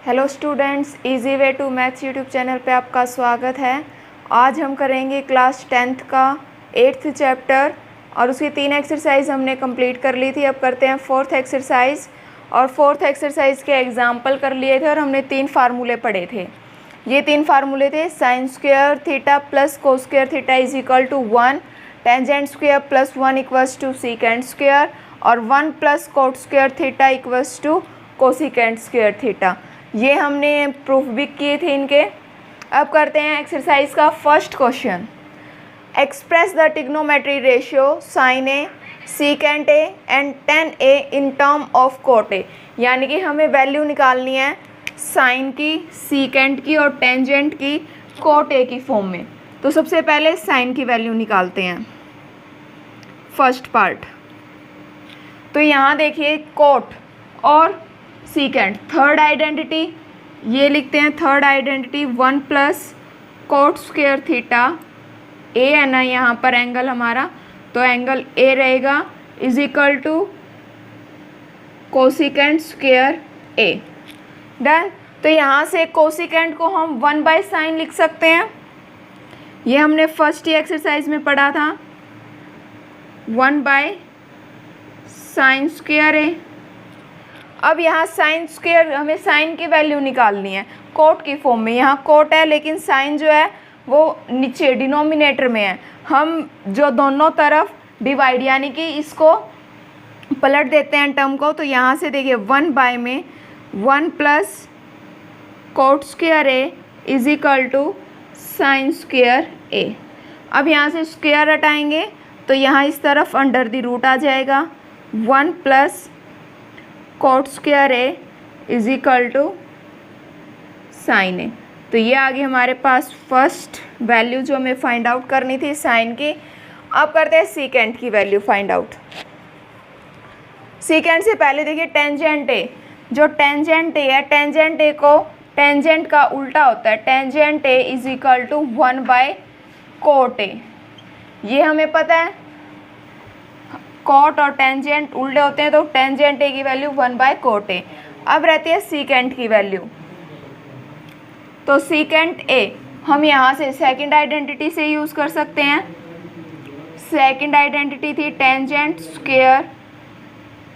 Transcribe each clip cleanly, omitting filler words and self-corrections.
Hello students, easy way to maths YouTube channel पे आपका स्वागत है। आज हम करेंगे क्लास 10th का 8th चैप्टर और उसकी 3 एक्सरसाइज हमने कंप्लीट कर ली थी। अब करते हैं 4th एक्सरसाइज। और 4th एक्सरसाइज के एग्जाम्पल कर लिए थे और हमने 3 फार्मूले पढ़े थे। ये 3 फार्मूले थे: sine square theta plus cos square theta is equal to 1, tangent square plus 1 equals to secant square और 1 plus cot square theta equals to cosecant square theta. ये हमने प्रूफ भी किए थे इनके। अब करते हैं एक्सरसाइज का first question. Express the trigonometry ratio sine A, secant A and tan A in term of cot A. यानी कि हमें वैल्यू निकालनी है साइन की, सीकेंट की और टेंजेंट की कोट ए की फॉर्म में। तो सबसे पहले साइन की वैल्यू निकालते हैं, फर्स्ट पार्ट। तो यहाँ देखिए कोट और सीकेंट, थर्ड आइडेंटिटी ये लिखते हैं। Third identity 1 plus cot square theta A है ना, यहाँ पर एंगल हमारा, तो एंगल ए रहेगा is equal to cosecant square A. Done. तो यहाँ से कोसिकेंट को हम 1 बाय साइन लिख सकते हैं। ये हमने फर्स्ट ही एक्सरसाइज में पढ़ा था, 1 बाय साइन स्क्वेयर ए। अब यहाँ साइन स्क्वेयर, हमें साइन की वैल्यू निकालनी है कोट की फॉर्म में। यहाँ कोट है लेकिन साइन जो है वो नीचे डिनोमिनेटर में है। हम जो दोनों तरफ डिवाइड यानी कि इसको पलट देते हैं टर्म को। तो यहाँ से देखिए 1 बाय में 1 plus cot square A is equal to sine square A. अब यहाँ से स्क्वेयर हटाएंगे तो यहाँ इस तरफ अंडर द रूट आ जाएगा। 1 plus cot square A is equal to sine A. तो ये आ गई हमारे पास फर्स्ट वैल्यू जो हमें फाइंड आउट करनी थी साइन की। अब करते हैं सीकेंट की वैल्यू फाइंड आउट। सीकेंट से पहले देखिए टेंजेंट ए, जो टेंजेंट ए है, टेंजेंट ए को टेंजेंट का उल्टा होता है। Tangent A is equal to 1 by cot A, ये हमें पता है। कोट और टेंजेंट उल्टे होते हैं तो टेंजेंट ए की वैल्यू 1 बाय कोट ए। अब रहती है सीकेंट की वैल्यू। तो सीकेंट ए हम यहाँ से सेकंड आइडेंटिटी से यूज़ कर सकते हैं। सेकंड आइडेंटिटी थी tangent square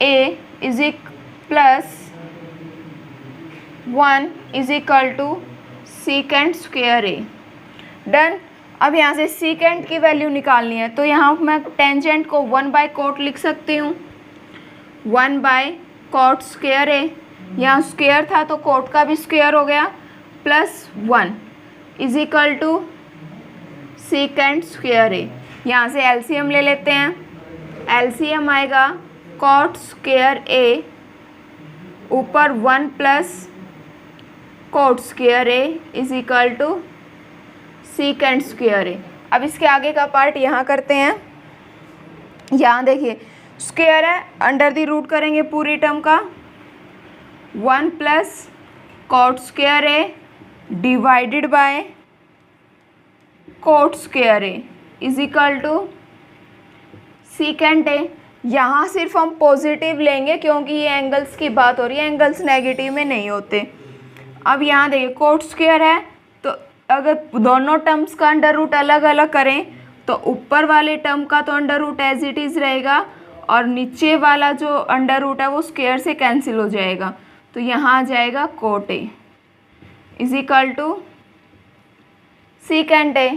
A is plus 1 is equal to secant square A. Done. अब यहाँ से सीकेंट की वैल्यू निकालनी है तो यहाँ मैं टेंजेंट को 1 बाय कोट लिख सकती हूँ। 1 बाय कोट स्क्वेयर ए, यहाँ स्क्वेयर था तो कोट का भी स्क्वेयर हो गया, plus 1 is equal to secant square A. यहाँ से एलसीएम ले लेते हैं। एलसीएम आएगा कोट स्क्वेयर ए ऊपर 1 plus cot square A is equal to secant square A. अब इसके आगे का पार्ट यहाँ करते हैं। यहाँ देखिए स्क्वेयर है, अंडर द रूट करेंगे पूरी टर्म का। 1 plus cot square A divided by cot square A is equal to secant A. यहाँ सिर्फ हम पॉजिटिव लेंगे क्योंकि ये एंगल्स की बात हो रही है, एंगल्स नेगेटिव में नहीं होते। अब यहाँ देखिए कोट स्क्वेयर है तो अगर दोनों टर्म्स का अंडर रूट अलग अलग करें तो ऊपर वाले टर्म का तो under root as it is रहेगा और नीचे वाला जो अंडर रूट है वो स्क्वेयर से कैंसिल हो जाएगा। तो यहाँ आ जाएगा cot A is equal to secant A.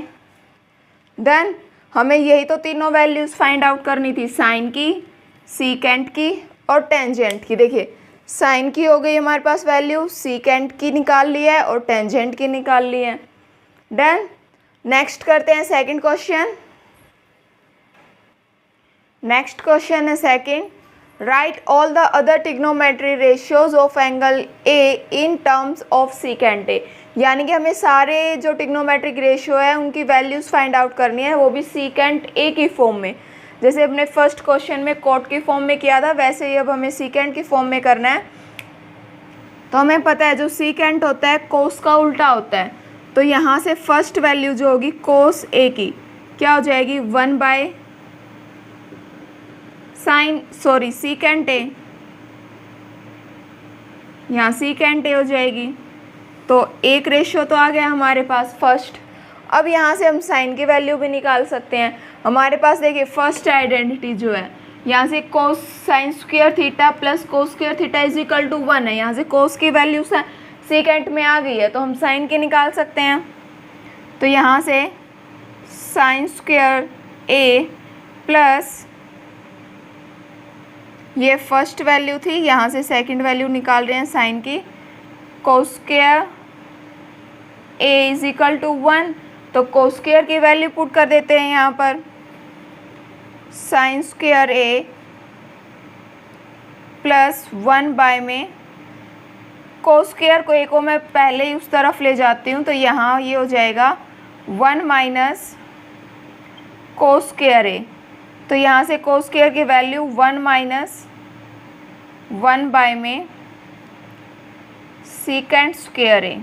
Then हमें यही तो तीनों वैल्यूज़ फाइंड आउट करनी थी, साइन की, सीकेंट की और टेंजेंट की। देखिए साइन की हो गई हमारे पास वैल्यू, सीकेंट की निकाल ली है और टेंजेंट की निकाल ली है। डन। नेक्स्ट करते हैं सेकंड क्वेश्चन। नेक्स्ट क्वेश्चन है second. Right all the other trigonometry ratios of angle A in terms of secant ए। यानी कि हमें सारे जो ट्रिग्नोमेट्रिक रेशियो है उनकी वैल्यूज़ फाइंड आउट करनी है, वो भी सीकेंट ए की फॉर्म में। जैसे अपने फर्स्ट क्वेश्चन में कोट की फॉर्म में किया था वैसे ही अब हमें सीकेंट की फॉर्म में करना है। तो हमें पता है जो सीकेंट होता है कोस का उल्टा होता है। तो यहाँ से फर्स्ट वैल्यू जो होगी कोस ए की क्या हो जाएगी, 1 बाय सीकेंट ए यहाँ सीकेंट ए हो जाएगी। तो एक रेशियो तो आ गया हमारे पास फर्स्ट। अब यहाँ से हम साइन की वैल्यू भी निकाल सकते हैं। हमारे पास देखिए फर्स्ट आइडेंटिटी जो है, यहाँ से cos sine square theta plus cos square theta is equal to 1 है। यहाँ से कोस की वैल्यू सीकेंट में आ गई है, तो हम साइन की निकाल सकते हैं। तो यहाँ से साइन स्क्वायर ए प्लस ये फर्स्ट वैल्यू थी, यहाँ से सेकंड वैल्यू निकाल रहे हैं साइन की, cos square A is equal to 1। तो कोस स्क्वायर की वैल्यू पुट कर देते हैं यहाँ पर, sine square A plus 1 by में कोस स्क्वायर को ए को मैं पहले ही उस तरफ ले जाती हूँ, तो यहाँ ये हो जाएगा 1 माइनस कोस स्क्वायर ए। तो यहाँ से कोस स्क्वायर की वैल्यू 1 माइनस 1 बाय में सीकेंट स्क्वायर ए,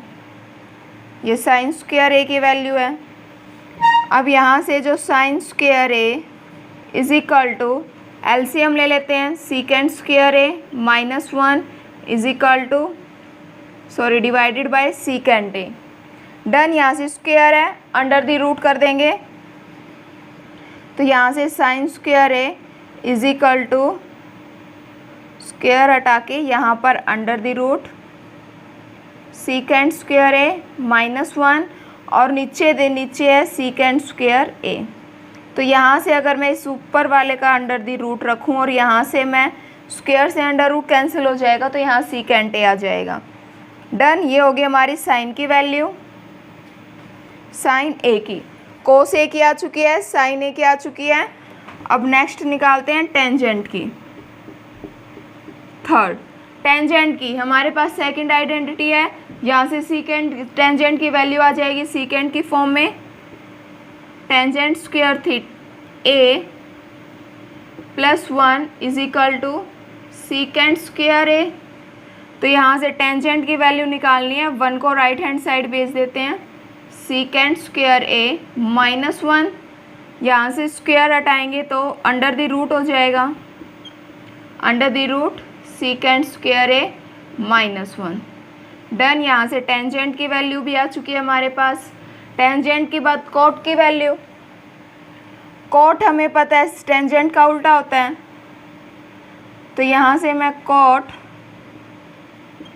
ये साइन स्क्वायर ए की वैल्यू है। अब यहाँ से जो sine square A is equal to LCM ले लेते हैं, secant square A minus 1 is equal to divided by secant A. Done. यहाँ से स्क्वायर है, अंडर द रूट कर देंगे, तो यहाँ से sine square A is equal to square हटा के यहाँ पर under the root secant square A minus 1 और नीचे है सीकेंट स्क्वायर ए। तो यहाँ से अगर मैं इस ऊपर वाले का अंडर द रूट रखूँ और यहाँ से मैं स्क्वायर से अंडर रूट कैंसिल हो जाएगा, तो यहाँ सीकेंट ए आ जाएगा। डन। ये हो गई हमारी साइन की वैल्यू, साइन ए की। कोस ए की आ चुकी है, साइन ए की आ चुकी है। अब नेक्स्ट निकालते हैं टेंजेंट की। थर्ड टेंजेंट की हमारे पास सेकंड आइडेंटिटी है, यहाँ से सीकेंट टेंजेंट की वैल्यू आ जाएगी सीकेंट की फॉर्म में, tangent square theta A plus 1 is equal to secant square A. तो यहाँ से टेंजेंट की वैल्यू निकालनी है, 1 को राइट हैंड साइड भेज देते हैं, सीकेंट स्क्वायर ए माइनस 1, यहाँ से स्क्वायर हटाएंगे तो अंडर द रूट हो जाएगा, under the root secant square A minus 1। Done. यहाँ से टेंजेंट की वैल्यू भी आ चुकी है हमारे पास। टेंजेंट की बात कोट की वैल्यू, कोट हमें पता है टेंजेंट का उल्टा होता है, तो यहाँ से मैं कोट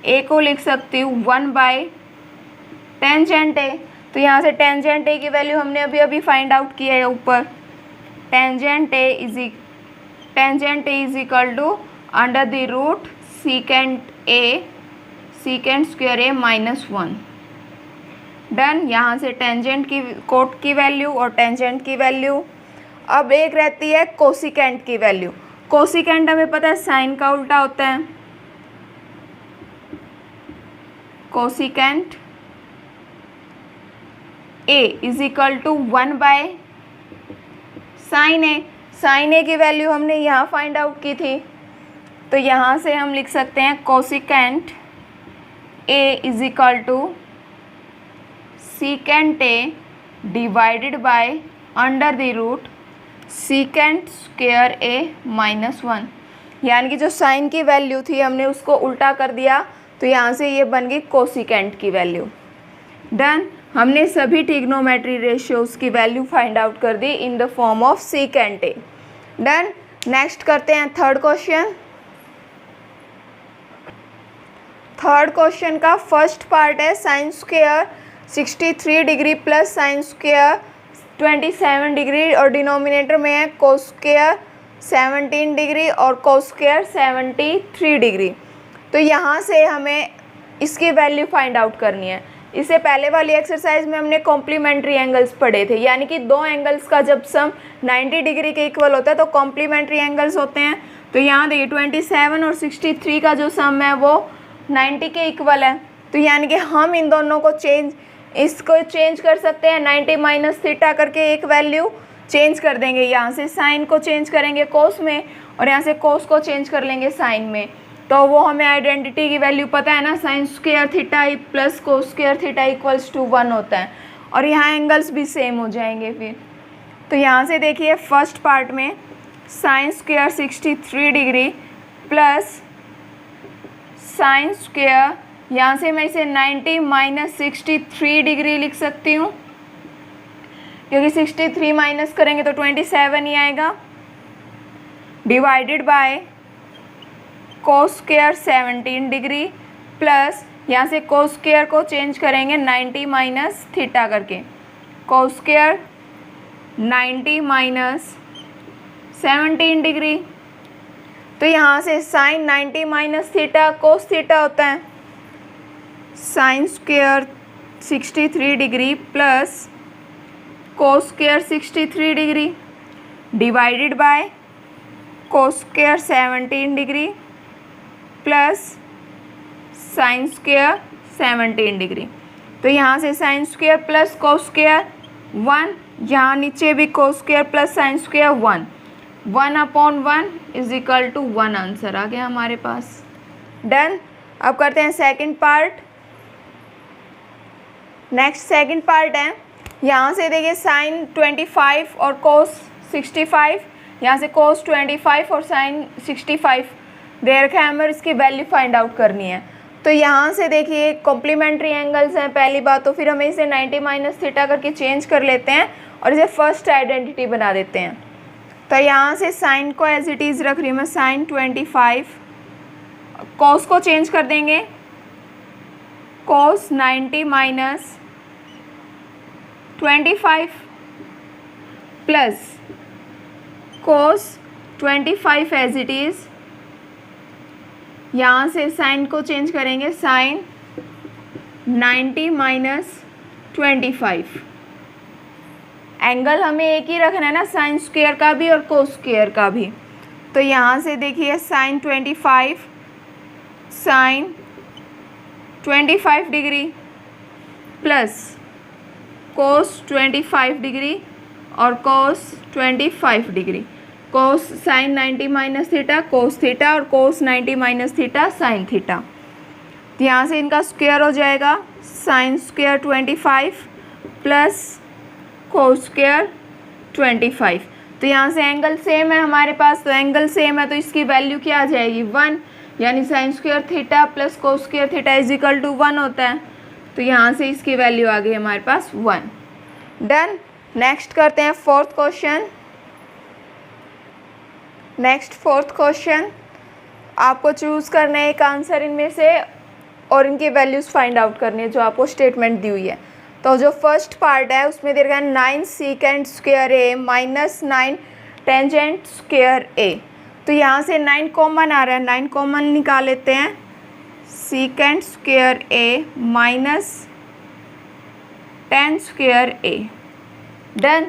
ए को लिख सकती हूँ 1 बाय टेंजेंट ए। तो यहाँ से टेंजेंट ए की वैल्यू हमने अभी अभी फाइंड आउट किया है ऊपर, tangent A is equal to under the root secant square A minus 1। Done. यहाँ से टेंजेंट की कोट की वैल्यू और टेंजेंट की वैल्यू। अब एक रहती है कोसिकेंट की वैल्यू। कोसिकेंट हमें पता है साइन का उल्टा होता है, cosecant A is equal to 1 by sine A. Sine A की वैल्यू हमने यहाँ फाइंड आउट की थी, तो यहाँ से हम लिख सकते हैं cosecant A is equal to secant A divided by under the root secant square A minus 1। यानी कि जो साइन की वैल्यू थी हमने उसको उल्टा कर दिया, तो यहाँ से ये बन गई कोसिकेंट की वैल्यू। डन। हमने सभी ट्रिग्नोमेट्री रेशियोज की वैल्यू फाइंड आउट कर दी in the form of secant A. Done. Next करते हैं थर्ड क्वेश्चन। थर्ड क्वेश्चन का फर्स्ट पार्ट है sine square 63 degree plus sine square 27 degree और डिनोमिनेटर में है कोस स्क्वायर 17 डिग्री और कोस स्क्वायर 73 डिग्री। तो यहाँ से हमें इसकी वैल्यू फाइंड आउट करनी है। इससे पहले वाली एक्सरसाइज में हमने कॉम्प्लीमेंट्री एंगल्स पढ़े थे, यानी कि दो एंगल्स का जब सम 90 डिग्री के इक्वल होता है तो कॉम्प्लीमेंट्री एंगल्स होते हैं। तो यहाँ देखिए 27 और 63 का जो सम है वो 90 के इक्वल है। तो यानी कि हम इन दोनों को इसको चेंज कर सकते हैं, 90 माइनस थीटा करके एक वैल्यू चेंज कर देंगे। यहाँ से साइन को चेंज करेंगे कोस में और यहाँ से कोस को चेंज कर लेंगे साइन में। तो वो हमें आइडेंटिटी की वैल्यू पता है ना, sine square theta plus cos square theta equals to 1 होता है और यहाँ एंगल्स भी सेम हो जाएंगे फिर। तो यहाँ से देखिए फर्स्ट पार्ट में sine square 63 degree plus sine square, यहाँ से मैं इसे 90 माइनस 63 डिग्री लिख सकती हूँ, क्योंकि 63 माइनस करेंगे तो 27 ही आएगा, divided by cos square 17 degree plus यहाँ से कोस स्क्वायर को चेंज करेंगे 90 माइनस थीटा करके, कोस स्क्वायर 90 माइनस 17 डिग्री। तो यहाँ से sine 90 minus theta cos theta होता है, sine square 63 degree plus cos square 63 degree divided by cos square 17 degree plus sine square 17 degree. तो यहाँ से sine square plus cos square 1, यहाँ नीचे भी cos square plus sine square 1, 1/1 is equal to 1 answer आ गया हमारे पास। डन। अब करते हैं second part. Next second part है, यहाँ से देखिए साइन 25 और कोस 65, यहाँ से कोस 25 और साइन 65 दे रखा है, हमें इसकी वैल्यू फाइंड आउट करनी है। तो यहाँ से देखिए कॉम्प्लीमेंट्री एंगल्स हैं पहली बात, तो फिर हमें इसे 90 माइनस थीटा करके चेंज कर लेते हैं और इसे फर्स्ट आइडेंटिटी बना देते हैं। तो यहाँ से साइन को एज इट इज़ रख रही हूँ मैं, साइन 25, कोस को चेंज कर देंगे, cos 90 minus 25 plus cos 25 as it is, यहाँ से साइन को चेंज करेंगे, साइन 90 माइनस 25। एंगल हमें एक ही रखना है ना, साइन स्क्वायर का भी और कोस स्क्वायर का भी। तो यहाँ से देखिए sine 25 sine 25 degree plus cos 25 degree और cos 25 degree, cos sine 90 minus theta cos theta और cos 90 minus theta sine theta. तो यहाँ से इनका स्क्वायर हो जाएगा, sine square 25 plus cos square 25। तो यहाँ से एंगल सेम है हमारे पास, तो एंगल सेम है तो इसकी वैल्यू क्या आ जाएगी 1, यानी sine square theta plus cos square theta is equal to 1 होता है। तो यहाँ से इसकी वैल्यू आ गई हमारे पास 1। डन। नेक्स्ट करते हैं fourth question. Next fourth question, आपको चूज़ करना है एक आंसर इनमें से और इनकी वैल्यूज़ फाइंड आउट करनी है जो आपको स्टेटमेंट दी हुई है। तो जो फर्स्ट पार्ट है उसमें दे रखा है 9 secant square A minus 9 tangent square A. तो यहाँ से 9 कॉमन आ रहा है, 9 कॉमन निकाल लेते हैं, secant square A minus 10 square A. Done.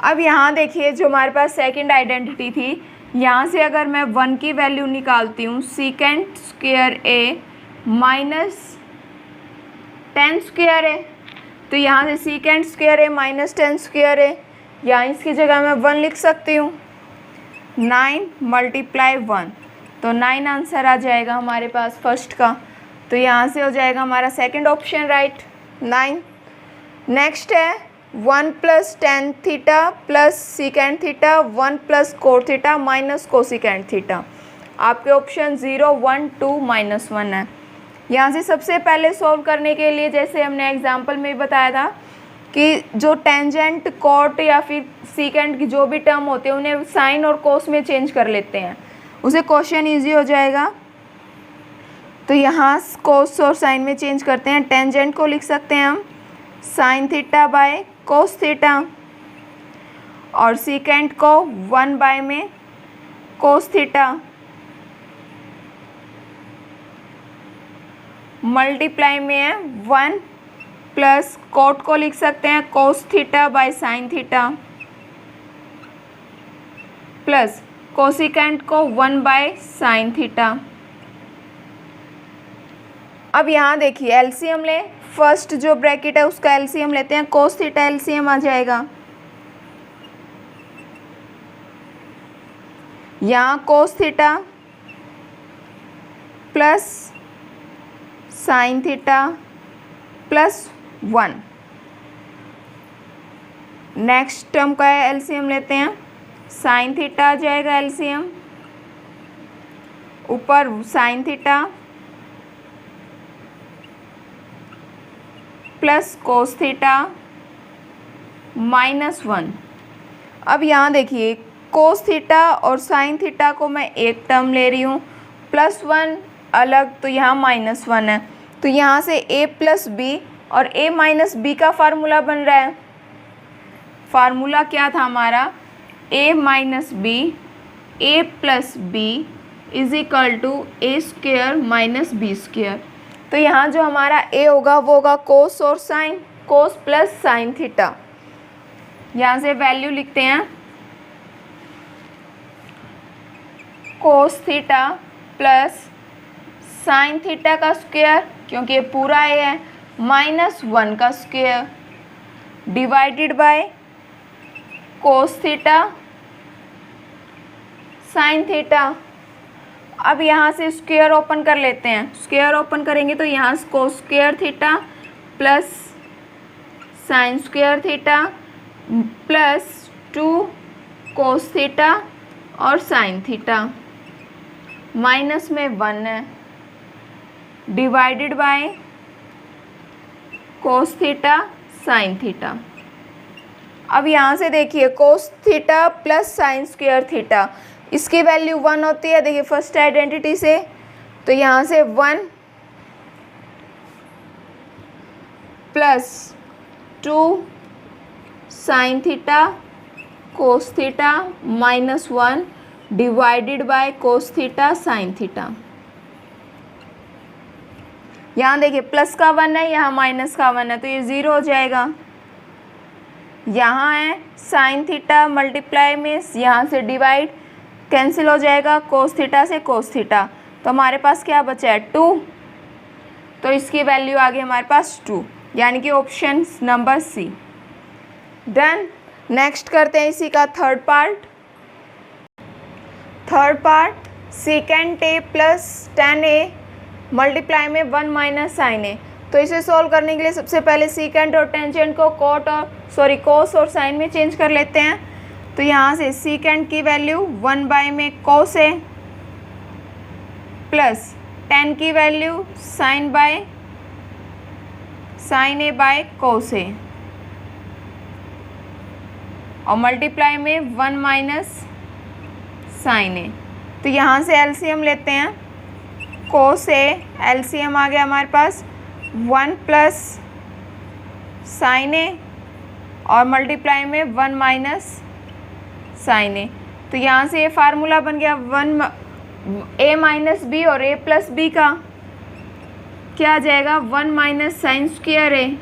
अब यहाँ देखिए जो हमारे पास सेकंड आइडेंटिटी थी, यहाँ से अगर मैं 1 की वैल्यू निकालती हूँ, secant square A minus 10 square A, तो यहाँ से secant square A minus 10 square A, यहाँ इसकी जगह मैं 1 लिख सकती हूँ, 9 मल्टीप्लाई 1, तो 9 आंसर आ जाएगा हमारे पास फर्स्ट का। तो यहाँ से हो जाएगा हमारा सेकंड ऑप्शन राइट, 9। नेक्स्ट है 1 plus tan theta plus secant theta 1 plus cot theta minus cosecant theta. आपके ऑप्शन 0 1 2 -1 है। यहाँ से सबसे पहले सॉल्व करने के लिए जैसे हमने एग्जांपल में बताया था कि जो टेंजेंट कोट या फिर सीकेंट की जो भी टर्म होते हैं उन्हें साइन और कोस में चेंज कर लेते हैं, उसे क्वेश्चन ईजी हो जाएगा। तो यहाँ कोस और साइन में चेंज करते हैं, टेंजेंट को लिख सकते हैं हम sine theta by cos theta और सीकेंट को 1 बाय में कोस थीटा मल्टीप्लाई में है 1 प्लस कोट को लिख सकते हैं cos theta by sine theta plus cosecant को 1 बाय साइन थीटा। अब यहाँ देखिए एलसीएम ले, फर्स्ट जो ब्रैकेट है उसका एलसीएम लेते हैं, कोस थीटा एलसीएम आ जाएगा, यहाँ cos theta plus sine theta plus 1। Next term का एलसीएम लेते हैं, साइन थीटा आ जाएगा एलसीएम, ऊपर sign theta plus cos theta -1। अब यहाँ देखिए कोस थीटा और साइन थीटा को मैं एक टर्म ले रही हूँ, +1 अलग, तो यहाँ -1 है। तो यहाँ से a + b और a - b का फार्मूला बन रहा है। फार्मूला क्या था हमारा? a - b, a + b = a² - b²। तो यहाँ जो हमारा a होगा वो होगा कोस और साइन, कोस प्लस साइन थीटा। यहाँ से वैल्यू लिखते हैं, cos theta plus sine theta का स्क्वायर, क्योंकि ये पूरा ए है, -1 का square divided by cos theta sine theta. अब यहाँ से स्क्वायर ओपन कर लेते हैं। स्क्वायर ओपन करेंगे तो यहाँ से cos square theta plus sine square theta plus 2 कोस थीटा और साइन थीटा, माइनस में 1 है, divided by cos theta sine theta. अब यहाँ से देखिए cos theta plus sine square theta, इसकी वैल्यू 1 होती है। देखिए फर्स्ट आइडेंटिटी से, तो यहाँ से 1 plus 2 sign theta cos theta -1 divided by cos theta sine theta. यहाँ देखिए प्लस का 1 है, यहाँ माइनस का 1 है, तो ये 0 हो जाएगा। यहाँ है साइन थीटा मल्टीप्लाई में यहाँ से डिवाइड, कैंसिल हो जाएगा कोस थीटा से कोस थीटा, तो हमारे पास क्या बचा है 2, तो इसकी वैल्यू आ गई हमारे पास 2, यानी कि option number C. Done. Next करते हैं इसी का third part second a plus 10a multiply में 1 - साइन a। तो इसे सोल्व करने के लिए सबसे पहले सीकेंट और टेंजेंट को कोस और साइन में चेंज कर लेते हैं। तो यहाँ से सीकेंट की वैल्यू 1 में कोस a प्लस 10 की value sine a by cos a और मल्टीप्लाई में 1 - साइन a। तो यहाँ से एलसीएम लेते हैं, कोस a एलसीएम आ गया हमारे पास 1 प्लस साइन a और मल्टीप्लाई में 1 - साइन a। तो यहाँ से ये फार्मूला बन गया a - b और a + b का क्या आ जाएगा 1 - sine square a²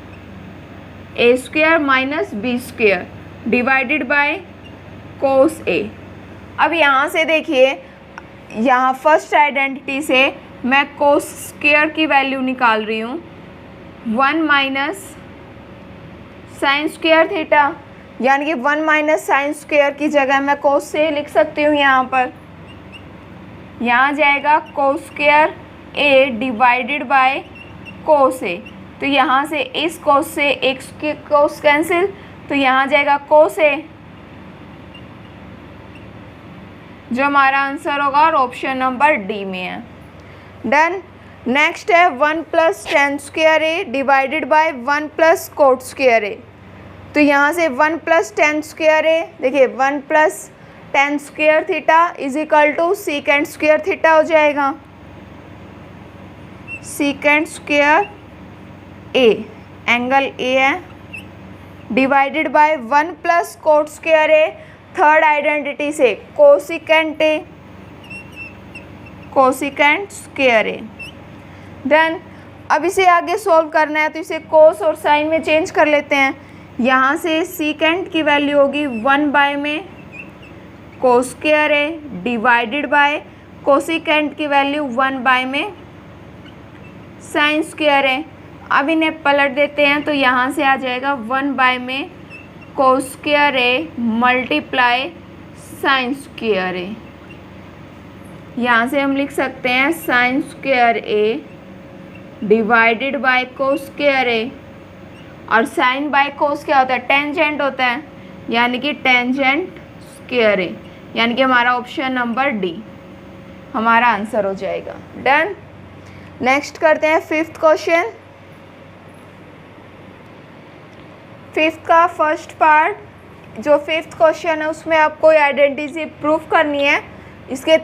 - b² divided by cos a। अब यहाँ से देखिए, यहाँ फर्स्ट आइडेंटिटी से मैं कोस स्क्वायर की वैल्यू निकाल रही हूँ 1 - साइन स्क्वायर थीटा, यानी कि 1 - साइन स्क्वायर की जगह मैं कोस से लिख सकती हूँ। यहाँ पर यहाँ जाएगा cos square a divided by cos a। तो यहाँ से इस कोस से एक कोस कैंसिल, तो यहाँ जाएगा कोस a, जो हमारा आंसर होगा और ऑप्शन नंबर डी में है। डन। नेक्स्ट है 1 + tan square a divided by 1 + cot square a। तो यहाँ से 1 + tan स्क्वायर a, देखिए 1 + tan square theta = secant square theta हो जाएगा। Secant square a, angle a है, divided by 1 + cot square a, third identity से cosecant a, cosecant square a। Then अब इसे आगे सॉल्व करना है, तो इसे कोस और साइन में चेंज कर लेते हैं। यहाँ से सीकेंट की वैल्यू होगी 1 में cos square a divided by cosecant की वैल्यू 1 में साइन स्क्वायर a। अब इन्हें पलट देते हैं, तो यहाँ से आ जाएगा 1 में cos square a multiply sine square a। यहाँ से हम लिख सकते हैं sine square a divided by cos square a, और साइन बाय कोस क्या होता है, टेंजेंट होता है, यानी कि टेंजेंट स्क्वायर a, यानी कि हमारा ऑप्शन नंबर डी हमारा आंसर हो जाएगा। डन। नेक्स्ट करते हैं फिफ्थ क्वेश्चन। फिफ्थ का फर्स्ट पार्ट जो फिफ्थ क्वेश्चन है उसमें आपको आइडेंटिटी प्रूफ करनी है। इसके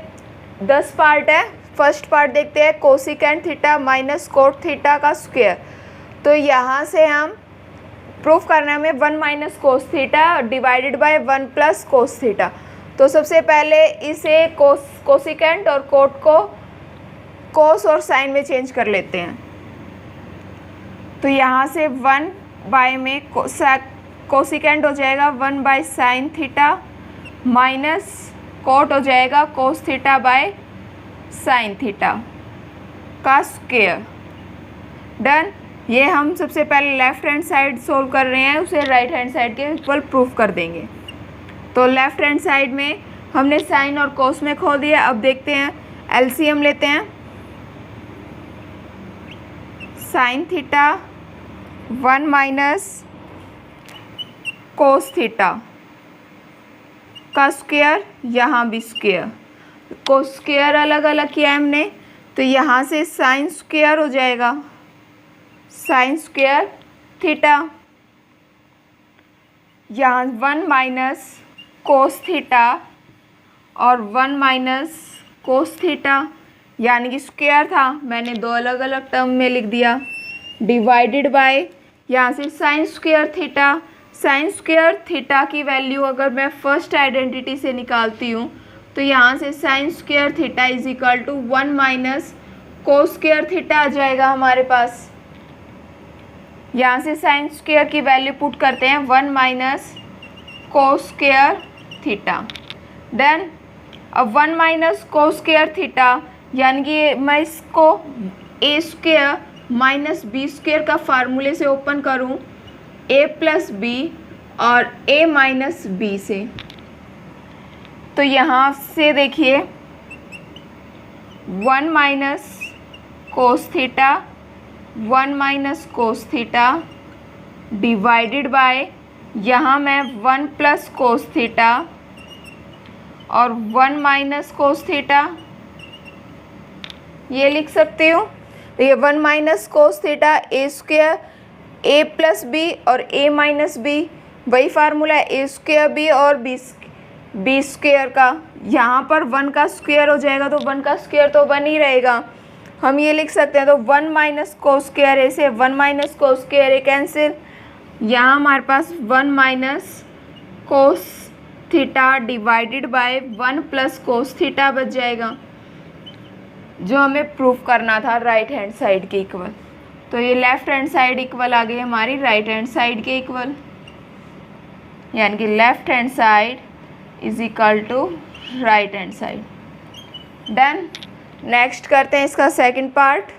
10 पार्ट है। फर्स्ट पार्ट देखते हैं, cosecant theta minus cot theta का स्क्वायर। तो यहाँ से हम प्रूफ करना है हमें 1 minus cos theta divided by 1 plus cos theta. तो सबसे पहले इसे कोसिकेंट और कोट को कोस और साइन में चेंज कर लेते हैं। तो यहाँ से 1 बाय में कोसिकेंट हो जाएगा 1 by sine theta minus cot हो जाएगा cos theta by sine theta का स्क्वायर। डन। ये हम सबसे पहले लेफ़्ट हैंड साइड सोल्व कर रहे हैं, उसे राइट हैंड साइड के इक्वल प्रूफ कर देंगे। तो लेफ़्ट हैंड साइड में हमने साइन और कोस में खो दिया। अब देखते हैं एलसीएम लेते हैं। Sine theta 1 minus cos theta का स्क्वायर, यहाँ भी स्क्वायर, को स्क्वायर अलग अलग किया हमने। तो यहाँ से साइन स्क्वायर हो जाएगा साइन स्क्वायर थीटा, यहाँ 1 माइनस कोस थीटा और 1 माइनस कोस थीटा, यानी कि स्क्वायर था, मैंने दो अलग अलग टर्म में लिख दिया, डिवाइडेड बाय यहाँ से sine square theta. Sign square theta की वैल्यू अगर मैं फर्स्ट आइडेंटिटी से निकालती हूँ तो यहाँ से sine square theta is equal to 1 minus cos square theta आ जाएगा हमारे पास। यहाँ से साइन स्क्वायर की वैल्यू पुट करते हैं 1 minus cos square theta. Then अब 1 माइनस कोस स्क्वायर थीटा, यानी कि मैं इसको ए स्क्वायर माइनस बी स्क्वायर का फार्मूले से ओपन करूँ, ए प्लस बी और ए माइनस बी से। तो यहाँ से देखिए 1 minus cos theta 1 minus cos theta divided bye, यहाँ मैं 1 प्लस कोस थीटा और 1 माइनस कोस थीटा ये लिख सकती हूँ। तो ये 1 minus cos theta A square A plus B और ए माइनस बी, वही फार्मूला है ए स्क्वायर बी और बी स्क्वायर का। यहाँ पर 1 का स्क्वायर हो जाएगा तो 1 का स्क्वायर तो 1 ही रहेगा। हम ये लिख सकते हैं तो 1 माइनस कोस स्क्वायर ए से 1 minus cos square A cancel, यहाँ हमारे पास 1 minus cos theta divided by 1 plus cos theta बच जाएगा, जो हमें प्रूफ करना था राइट हैंड साइड के इक्वल। तो ये लेफ़्ट हैंड साइड इक्वल आ गई हमारी राइट हैंड साइड के इक्वल, यानी कि left hand side is equal to right hand side. Done. Next करते हैं इसका सेकंड पार्ट।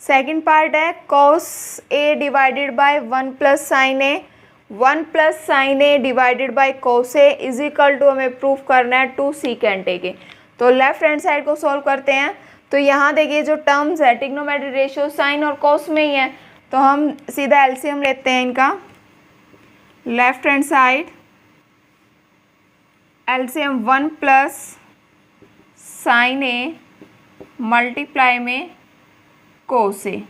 सेकंड पार्ट है cos A divided by 1 plus sine A, 1 plus sine A divided by cos A is equal to हमें proof करना है 2 secant A के। तो left hand side को सॉल्व करते हैं। तो यहाँ देखिए जो टर्म्स है ट्रिग्नोमेट्रिक रेशियो साइन और कोस में ही है, तो हम सीधा एलसीएम लेते हैं इनका। Left hand side LCM 1 plus sine A multiply में कोस ए।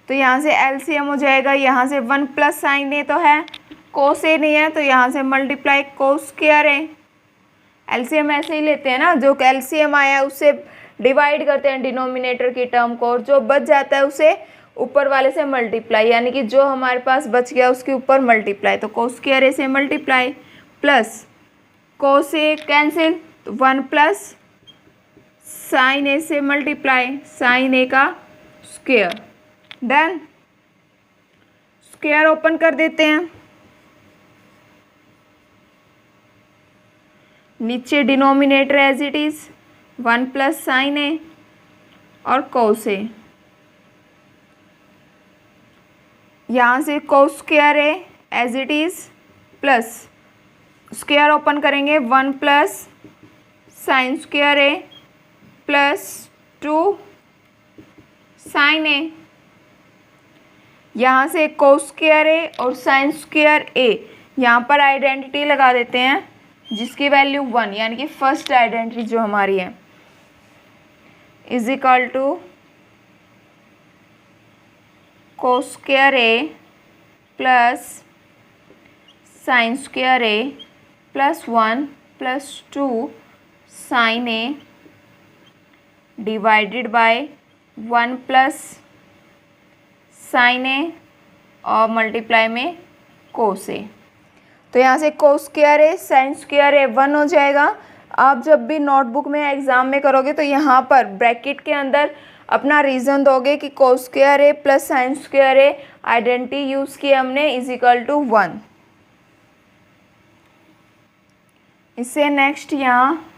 तो यहाँ से एलसीएम हो जाएगा, यहाँ से 1 प्लस साइन ए तो है, कोस ए नहीं है, तो यहाँ से मल्टीप्लाई कोस स्क्वायर ए। एलसीएम ऐसे ही लेते हैं ना, जो एलसीएम आया है उससे डिवाइड करते हैं डिनोमिनेटर की टर्म को, और जो बच जाता है उसे ऊपर वाले से मल्टीप्लाई, यानी कि जो हमारे पास बच गया उसके ऊपर मल्टीप्लाई। तो कोस स्क्वायर ए से मल्टीप्लाई प्लस कोस ए कैंसिल, तो 1 प्लस साइन ए से मल्टीप्लाई साइन ए का स्क्वायर। डन। स्क्वायर ओपन कर देते हैं, नीचे denominator as it is 1 plus sine A और कोस ए, यहाँ से cos square A as it is plus square open करेंगे 1 plus sine square A plus 2 sine A, यहाँ से कोस स्क्वायर ए और साइन स्क्वायर ए, यहाँ पर identity लगा देते हैं जिसकी वैल्यू 1, यानी कि फर्स्ट आइडेंटिटी जो हमारी है is equal to cos square A plus sine square A plus 1 plus 2 sine A divided by 1 plus sine A और मल्टीप्लाई में कोस ए। तो यहाँ से cos square A sine square A 1 हो जाएगा। आप जब भी नोटबुक में एग्ज़ाम में करोगे तो यहाँ पर ब्रैकेट के अंदर अपना रीज़न दोगे कि कोस square A plus sine square A identity use की हमने इज इक्वल टू 1। इससे नेक्स्ट यहाँ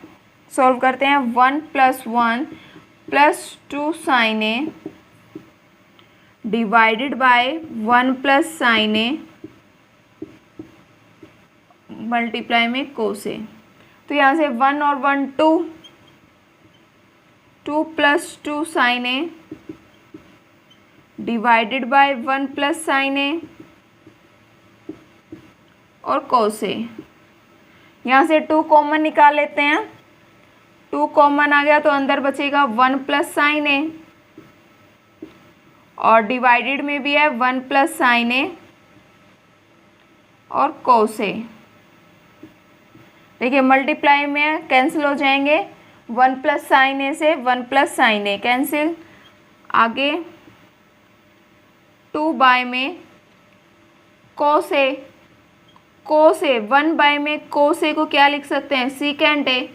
सॉल्व करते हैं। 1 plus 1 plus 2 sine A divided by 1 plus sine A multiply में कोस ए। तो यहाँ से 1 और 1 2, 2 plus 2 sine A divided by 1 plus sine A और कोस ए। यहाँ से 2 कॉमन निकाल लेते हैं। 2 कॉमन आ गया तो अंदर बचेगा 1 प्लस साइन ए और डिवाइडेड में भी है 1 प्लस साइन ए और कोस ए। देखिए मल्टीप्लाई में कैंसिल हो जाएंगे। 1 प्लस साइन ए से 1 प्लस साइन ए कैंसिल। आगे 2 बाय में cos A, cos A 1 by में कोस ए को क्या लिख सकते हैं secant A,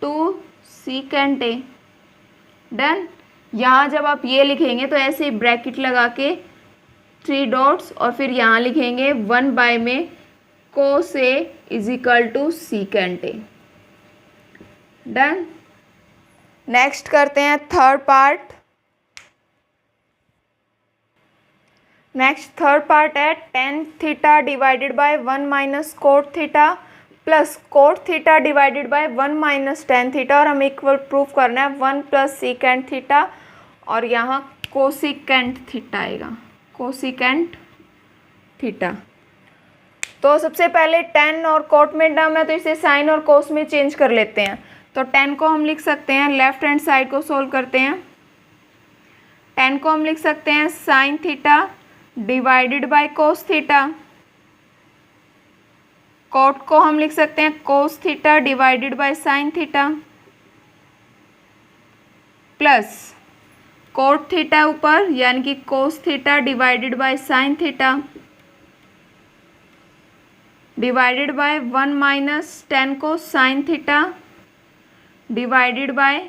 2 secant A. Done. यहाँ जब आप ये लिखेंगे तो ऐसे ही ब्रैकेट लगा के 3 डॉट्स और फिर यहाँ लिखेंगे 1 बाय में cos A is equal to secant A. Done. Next करते हैं third part. Next third part है tan theta divided by 1 minus cot theta plus cot theta divided by 1 minus tan theta और हमें इक्वल प्रूफ करना है 1 plus secant theta और यहाँ cosecant theta आएगा, कोसिकेंट थीटा। तो सबसे पहले टेन और कोट में टर्म है तो इसे साइन और कोस में चेंज कर लेते हैं। तो टेन को हम लिख सकते हैं, लेफ्ट हैंड साइड को सोल्व करते हैं। टेन को हम लिख सकते हैं sine theta divided by cos theta. Cot को हम लिख सकते हैं cos theta divided by sine theta plus cot theta ऊपर यानी कि cos theta divided by sine theta divided by 1 minus tan को sine theta divided by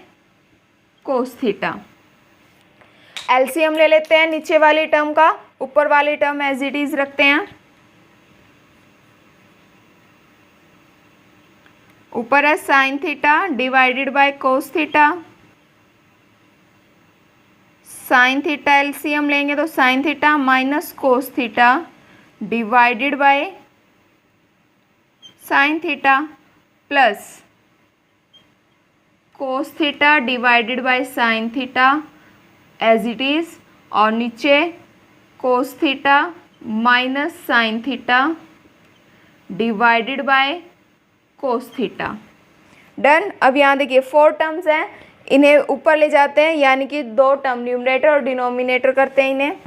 cos theta. LCM ले लेते हैं नीचे वाली टर्म का, ऊपर वाली टर्म एज इट इज रखते हैं। ऊपर है sine theta divided by cos theta. Sine theta LCM लेंगे तो sine theta minus cos theta divided by sine theta plus cos theta divided by sine theta as it is और नीचे cos theta minus sine theta divided by cos theta. Done. अब यहाँ देखिए 4 terms हैं, इन्हें ऊपर ले जाते हैं यानी कि 2 टर्म न्यूमरेटर और डिनोमिनेटर करते हैं। इन्हें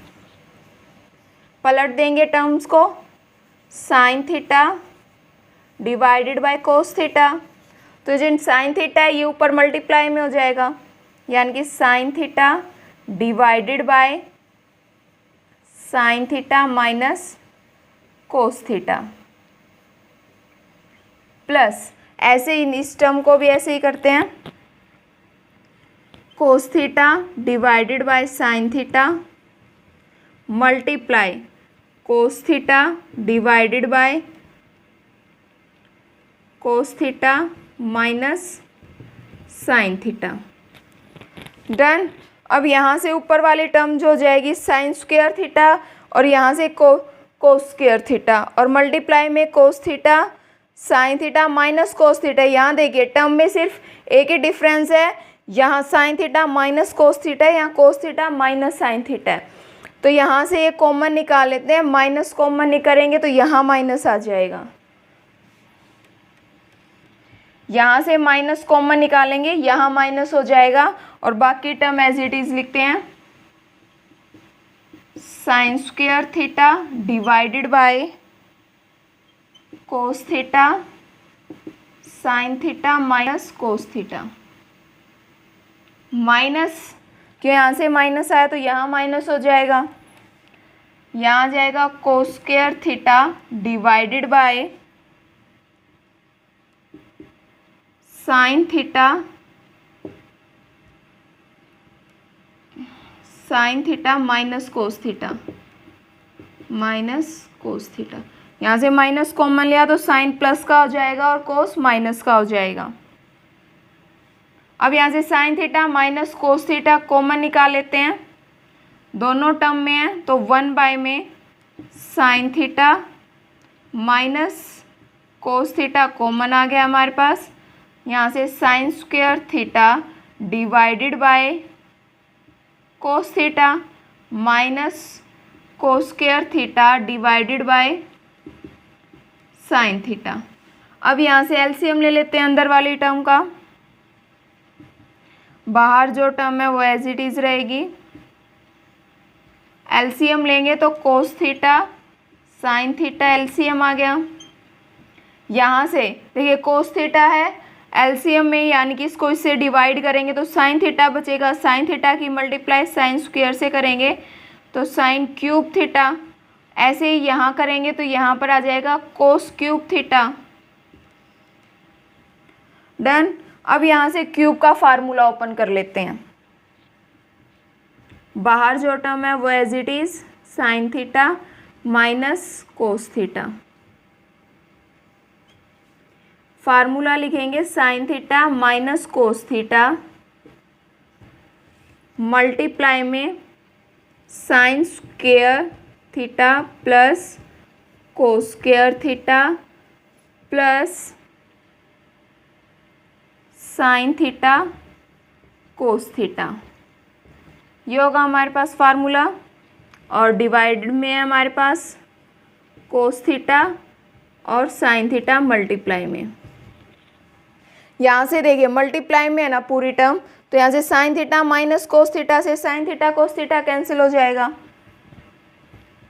पलट देंगे टर्म्स को। Sine theta divided by cos theta, तो जिन साइन थीटा है ये ऊपर मल्टीप्लाई में हो जाएगा यानी कि sign theta divided by sine theta minus cos theta plus ऐसे ही इस टर्म को भी ऐसे ही करते हैं cos theta divided by sine theta multiply cos theta divided by cos theta minus sine theta. Done. अब यहाँ से ऊपर वाली टर्म जो हो जाएगी साइन स्क्वायर थीटा और यहाँ से कोस स्क्वायर थीटा और मल्टीप्लाई में कोस theta sine theta minus cos theta. यहाँ देखिए टर्म में सिर्फ एक ही डिफरेंस है, यहाँ sign theta minus cos theta है, यहाँ कोस थीटा माइनस साइन थीटा है। तो यहाँ से ये कॉमन निकाल लेते हैं, माइनस कॉमन निकालेंगे तो यहाँ माइनस आ जाएगा। यहाँ से माइनस कॉमन निकालेंगे यहाँ माइनस हो जाएगा और बाकी टर्म एज इट इज लिखते हैं sine square theta divided by cos theta sine theta minus cos theta. Minus क्यों, यहाँ से माइनस आया तो यहाँ माइनस हो जाएगा, यहाँ आ जाएगा कोस square theta divided by sine theta minus cos theta यहाँ से माइनस कॉमन लिया तो साइन प्लस का हो जाएगा और कोस माइनस का हो जाएगा। अब यहाँ से sine theta minus cos theta common निकाल लेते हैं, दोनों टर्म में है तो 1 में sine theta minus cos theta common आ गया हमारे पास। यहाँ से sine square theta divided by cos theta minus cos square theta divided by sine theta. अब यहाँ से एलसीएम ले लेते हैं अंदर वाली टर्म का, बाहर जो टर्म है वो एज इट इज रहेगी। एलसीएम लेंगे तो cos theta sine theta LCM आ गया। यहाँ से देखिए कोस थीटा है एलसीएम में, यानी कि इसको इससे डिवाइड करेंगे तो साइन थीटा बचेगा, साइन थीटा की मल्टीप्लाई साइन स्क्वायर से करेंगे तो साइन क्यूब थीटा, ऐसे ही यहाँ करेंगे तो यहाँ पर आ जाएगा कोस क्यूब थीटा। डन। अब यहाँ से क्यूब का फार्मूला ओपन कर लेते हैं, बाहर जो टर्म है वो as it is sine theta minus cos theta. Formula लिखेंगे sine theta minus cos theta multiply में sine square theta plus cos square theta plus sine theta cos theta, ये होगा हमारे पास फार्मूला। और डिवाइडेड में है हमारे पास कोस थीटा और साइन थीटा मल्टीप्लाई में। यहाँ से देखिए मल्टीप्लाई में है ना पूरी टर्म, तो यहाँ से sine theta minus cos theta से sine theta cos theta cancel हो जाएगा,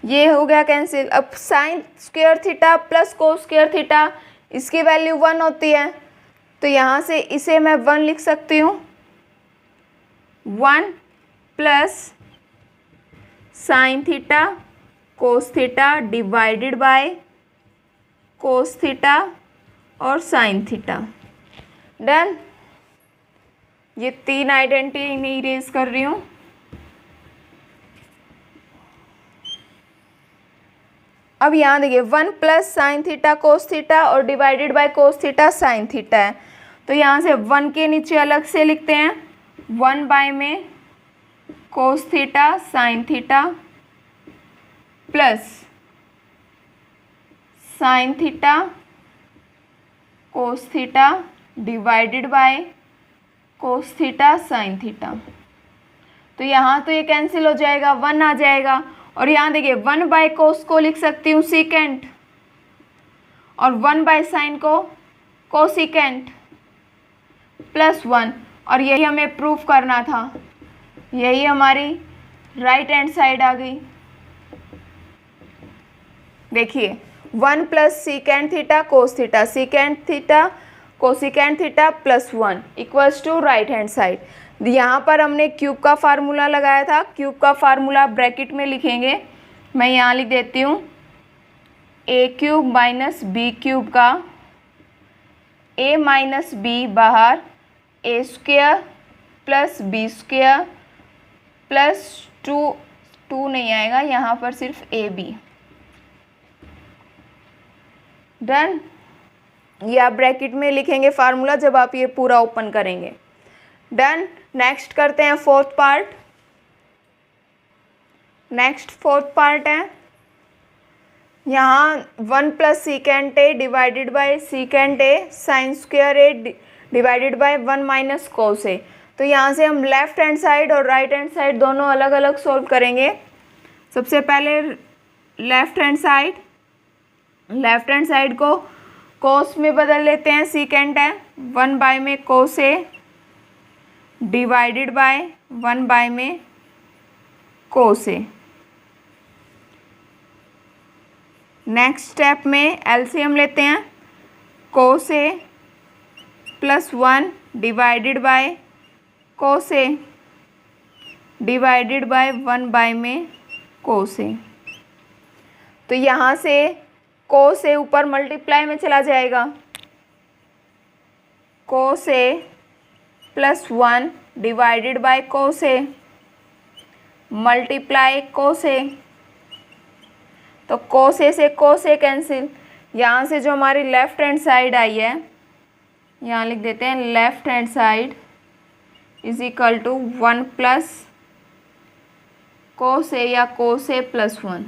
ये हो गया कैंसिल। अब sine square theta plus cos square theta, इसकी वैल्यू 1 होती है तो यहाँ से इसे मैं 1 लिख सकती हूँ, 1 plus sine theta cos theta divided by cos theta और साइन थीटा। डन। ये 3 आइडेंटिटी नहीं इरेज कर रही हूँ। अब यहाँ देखिए 1 plus sine theta cos theta और divided by cos theta sine theta है, तो यहाँ से 1 के नीचे अलग से लिखते हैं, 1 में कोस theta sine theta plus sine theta cos theta divided by cos theta sine theta. तो यहाँ तो ये कैंसिल हो जाएगा, 1 आ जाएगा। और यहाँ देखिए 1 कोस को लिख सकती हूँ सीकेंट और 1 साइन को कोसिकेंट प्लस 1, और यही हमें प्रूफ करना था, यही हमारी राइट हैंड साइड आ गई। देखिए 1 plus secant theta cos theta secant theta cosecant theta plus 1 equals to right hand side. यहाँ पर हमने क्यूब का फार्मूला लगाया था, क्यूब का फार्मूला ब्रैकेट में लिखेंगे, मैं यहाँ लिख देती हूँ A cube minus B cube का ए माइनस बी बाहर A square plus B square plus 2 नहीं आएगा यहाँ पर, सिर्फ ए बी। डन। ये आप ब्रैकेट में लिखेंगे फार्मूला जब आप ये पूरा ओपन करेंगे। डन। नेक्स्ट करते हैं fourth part. Next fourth part है यहाँ 1 plus secant A divided by secant A sine square A divided by 1 minus cos A. तो यहाँ से हम लेफ्ट हैंड साइड और राइट हैंड साइड दोनों अलग अलग सोल्व करेंगे। सबसे पहले लेफ्ट हैंड साइड को कोस में बदल लेते हैं, सीकेंट है 1 में कोस ए डिवाइडेड बाय 1 में कोस ए। नेक्स्ट स्टेप में एलसीएम लेते हैं। Cos A plus 1 divided by cos A divided by 1 by में कोस ए। तो यहाँ से कोस ए ऊपर मल्टीप्लाई में चला जाएगा। Cos A plus 1 divided by cos A multiply cos A. तो कोस ए से कोस ए कैंसिल। यहाँ से जो हमारी लेफ्ट हैंड साइड आई है, यहाँ लिख देते हैं left hand side is equal to 1 plus cos A या कोस ए प्लस 1।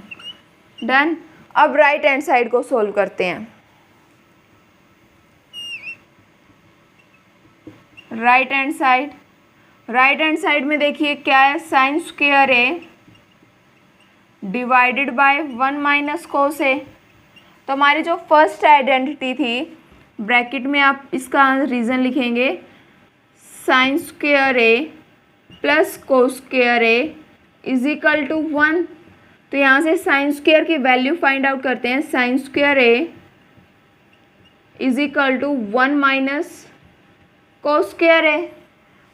डन। अब राइट हैंड साइड को सोल्व करते हैं। राइट हैंड साइड में देखिए क्या है, sine square A divided by 1 minus cos A. तो हमारी जो फर्स्ट आइडेंटिटी थी, ब्रैकेट में आप इसका रीज़न लिखेंगे sine square A plus cos square A is equal to 1। तो यहाँ से साइन स्क्वायर की वैल्यू फाइंड आउट करते हैं। Sine square A is equal to 1 minus cos square A.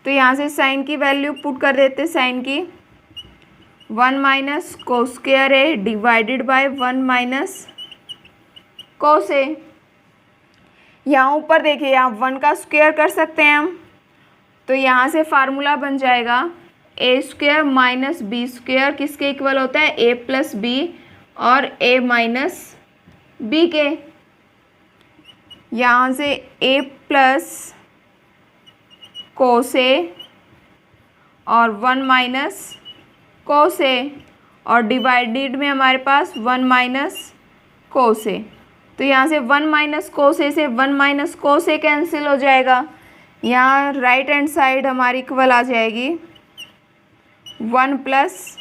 तो यहाँ से साइन की वैल्यू पुट कर देते, साइन की 1 minus cos square A divided by 1 minus cos A. यहाँ ऊपर देखिए आप 1 का स्क्वायर कर सकते हैं हम। तो यहाँ से फार्मूला बन जाएगा ए स्क्वायर माइनस बी स्क्वायर किसके इक्वल होता है, ए प्लस बी और ए माइनस बी के। यहाँ से ए प्लस कोस ए और 1 माइनस कोस ए और डिवाइडेड में हमारे पास 1 माइनस कोस ए। तो यहाँ से 1 माइनस कोस ए से 1 माइनस कोस ए कैंसिल हो जाएगा। यहाँ राइट हैंड साइड हमारी इक्वल आ जाएगी 1 प्लस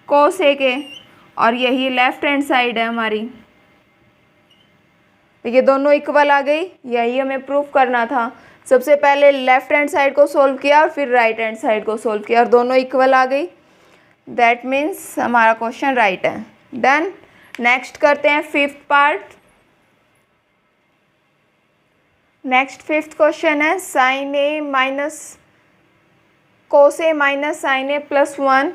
कोस ए के, और यही लेफ्ट हैंड साइड है हमारी। तो ये दोनों इक्वल आ गई, यही हमें प्रूफ करना था। सबसे पहले लेफ्ट हैंड साइड को सोल्व किया और फिर राइट हैंड साइड को सोल्व किया और दोनों इक्वल आ गई। दैट मीन्स हमारा क्वेश्चन राइट है। डन। नेक्स्ट करते हैं fifth part. Next fifth question है sine A minus cos A minus sine A plus 1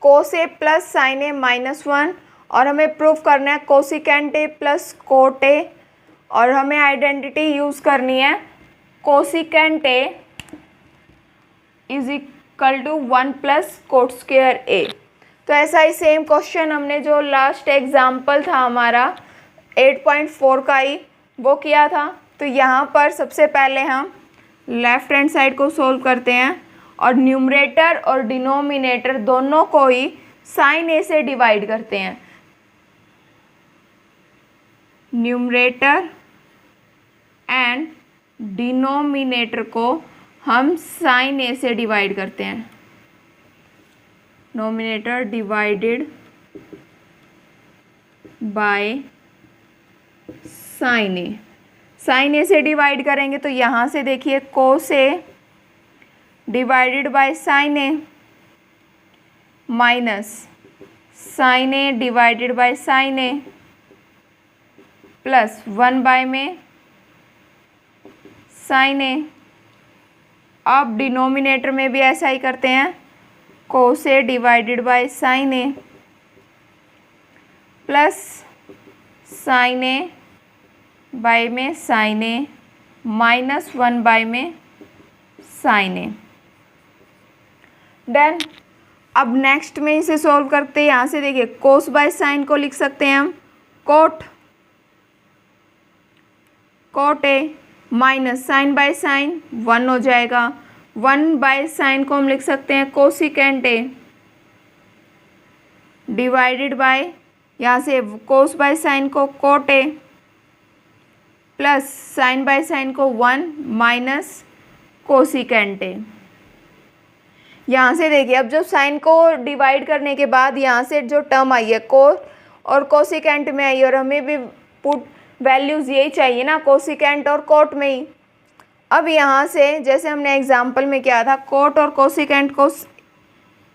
cos A plus sine A minus 1, और हमें प्रूफ करना है cosecant A plus cot A, और हमें आइडेंटिटी यूज़ करनी है cosecant A is equal to 1 plus cot square A. तो ऐसा ही सेम क्वेश्चन हमने जो लास्ट एग्जाम्पल था हमारा 8.4 का ही वो किया था। तो यहाँ पर सबसे पहले हम लेफ्ट हैंड साइड को सोल्व करते हैं और न्यूमरेटर और डिनोमिनेटर दोनों को ही साइन ए से डिवाइड करते हैं। न्यूमरेटर एंड डिनोमिनेटर को हम साइन ए से डिवाइड करते हैं। Numerator divided by sine A. Sine A से डिवाइड करेंगे तो यहाँ से देखिए cos A divided by sine A minus sine A divided by sine A plus 1 by में साइन ए। अब डिनोमिनेटर में भी ऐसा ही करते हैं, cos A divided by sine A plus sine A by में साइन ए माइनस 1 बाय में साइन ए। डन। अब नेक्स्ट में इसे सॉल्व करते हैं। यहाँ से देखिए कोस बाय साइन को लिख सकते हैं हम cot A minus sine by sine 1 हो जाएगा। 1 बाय साइन को हम लिख सकते हैं कोसिकेंट ए डिवाइडेड बाय, यहाँ से कोस बाय साइन को cot A plus sign by sign को 1 माइनस कोसिकेंट ए। यहाँ से देखिए अब जब साइन को डिवाइड करने के बाद यहाँ से जो टर्म आई है कोस और कोसिकेंट में आई, और हमें भी पुट वैल्यूज़ यही चाहिए ना, कोसिकेंट और कोट में ही। अब यहाँ से जैसे हमने एग्जाम्पल में किया था, कोट और कोसिकेंट को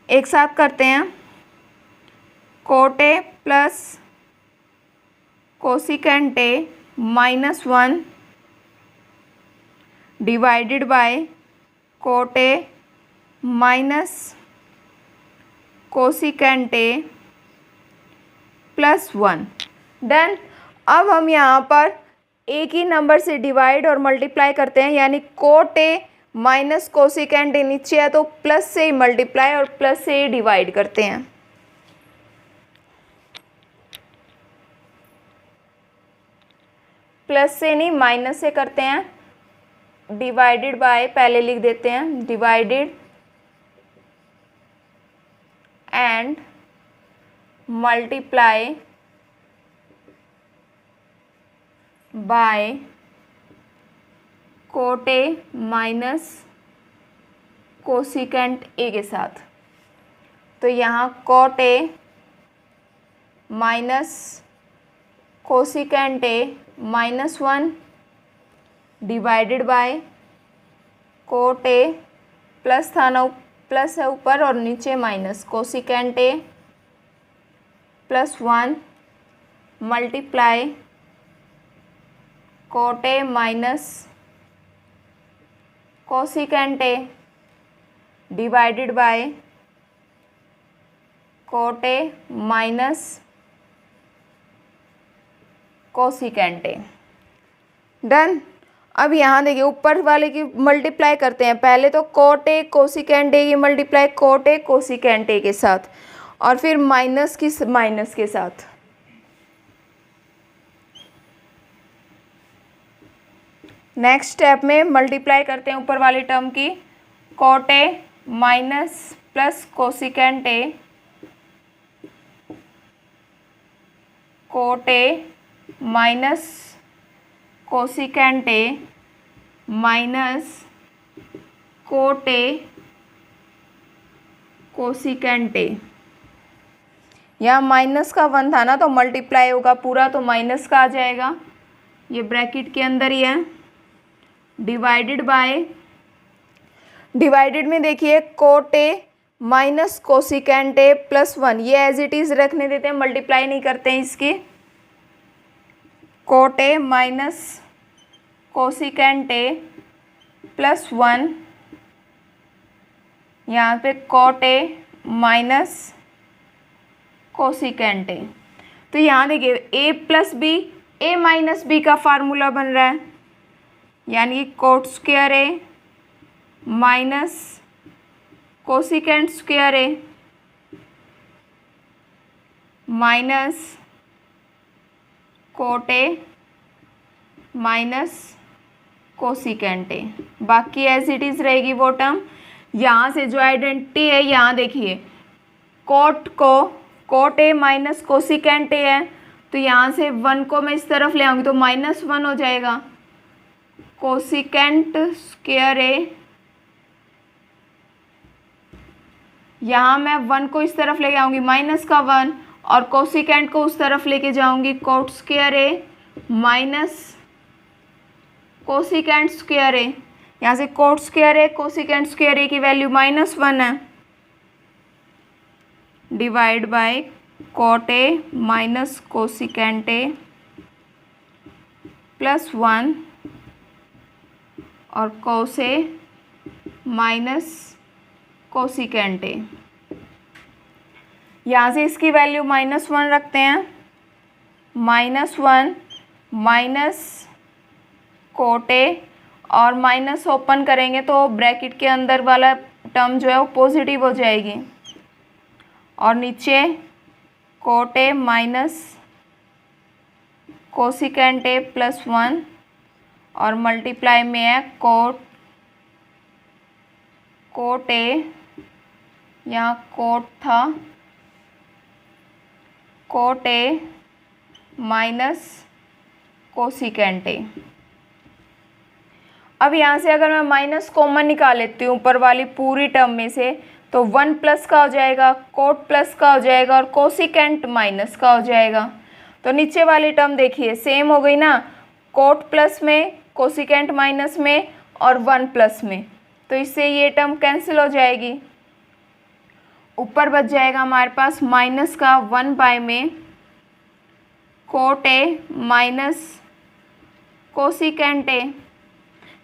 एक साथ करते हैं। Cot A plus cosecant A -1 divided by cot A minus cosecant A +1। Done. अब हम यहाँ पर एक ही नंबर से डिवाइड और मल्टीप्लाई करते हैं, यानी coat A minus cosecant A नीचे है तो प्लस से ही मल्टीप्लाई और प्लस से ही डिवाइड करते हैं। प्लस से नहीं माइनस से करते हैं। डिवाइडेड बाय पहले लिख देते हैं, divided and multiply by cot A minus cosecant A के साथ। तो यहाँ coat A minus cosecant A -1 divided by cot A plus था ना, प्लस है ऊपर और नीचे minus cosecant A +1 multiply cot A minus cosecant A divided by cot A minus cosecant A. Done. अब यहाँ देखिए ऊपर वाले की मल्टीप्लाई करते हैं। पहले तो कोट ए कोसिकेंट ए की मल्टीप्लाई कोट ए कोसिकेंट ए के साथ और फिर माइनस के साथ। नेक्स्ट स्टेप में मल्टीप्लाई करते हैं ऊपर वाली टर्म की, coat A minus plus cosecant A, coat A minus cosecant A minus cot A cosecant ए। यहाँ माइनस का 1 था ना तो मल्टीप्लाई होगा पूरा तो माइनस का आ जाएगा, ये ब्रैकेट के अंदर ही है। डिवाइडेड बाय, डिवाइडेड में देखिए coat A minus cosecant A +1, ये एज इट इज़ रखने देते हैं, मल्टीप्लाई नहीं करते हैं इसकी। Coat A minus cosecant A +1, यहाँ पे coat A minus cosecant A. तो यहाँ देखिए a + b a - b का फार्मूला बन रहा है, यानी coat square A minus cosecant square A minus cot A minus cosecant A. बाकी एज इट इज़ रहेगी वो टर्म। यहाँ से जो आइडेंटिटी है, यहाँ देखिए coat A minus cosecant A है तो यहाँ से 1 को मैं इस तरफ ले आऊँगी तो -1 हो जाएगा। कोसिकेंट स्क्वायर ए, यहाँ मैं 1 को इस तरफ लेके आऊँगी -1 और कोसिकेंट को उस तरफ लेके जाऊँगी coat square A minus cosecant square A. यहाँ से coat square A cosecant square A की वैल्यू -1 है, divide by cot A minus cosecant A +1 और cos A minus cosecant A. यहाँ से इसकी वैल्यू -1 रखते हैं, -1 माइनस कोट ए और माइनस ओपन करेंगे तो ब्रैकेट के अंदर वाला टर्म जो है वो पॉजिटिव हो जाएगी और नीचे coat A minus cosecant A +1 और मल्टीप्लाई में है कोट ए, यहाँ कोट था, coat A minus cosecant A. अब यहाँ से अगर मैं माइनस कॉमन निकाल लेती हूँ ऊपर वाली पूरी टर्म में से तो 1 प्लस का हो जाएगा, कोट प्लस का हो जाएगा और कोसिकेंट माइनस का हो जाएगा। तो नीचे वाली टर्म देखिए सेम हो गई ना, कोट प्लस में, कोसिकेंट माइनस में और 1 प्लस में, तो इससे ये टर्म कैंसिल हो जाएगी। ऊपर बच जाएगा हमारे पास माइनस का 1 बाय में coat A minus cosecant A.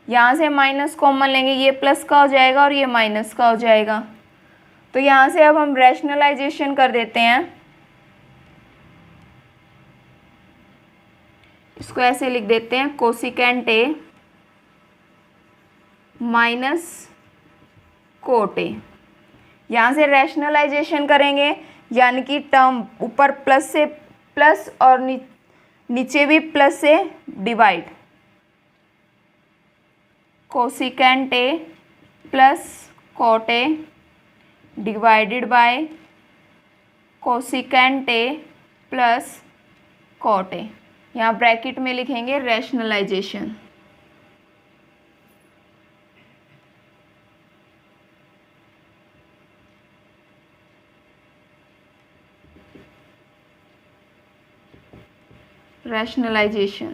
यहाँ से माइनस कॉमन लेंगे, ये प्लस का हो जाएगा और ये माइनस का हो जाएगा। तो यहाँ से अब हम रैशनलाइजेशन कर देते हैं। इसको ऐसे लिख देते हैं, cosecant A minus cot A. यहाँ से रैशनलाइजेशन करेंगे, यानी कि टर्म ऊपर प्लस से प्लस और नीचे भी प्लस से divide. Cosecant A plus cot A divided by cosecant A plus cot A. यहाँ ब्रैकेट में लिखेंगे रैशनलाइजेशन। रैशनलाइजेशन।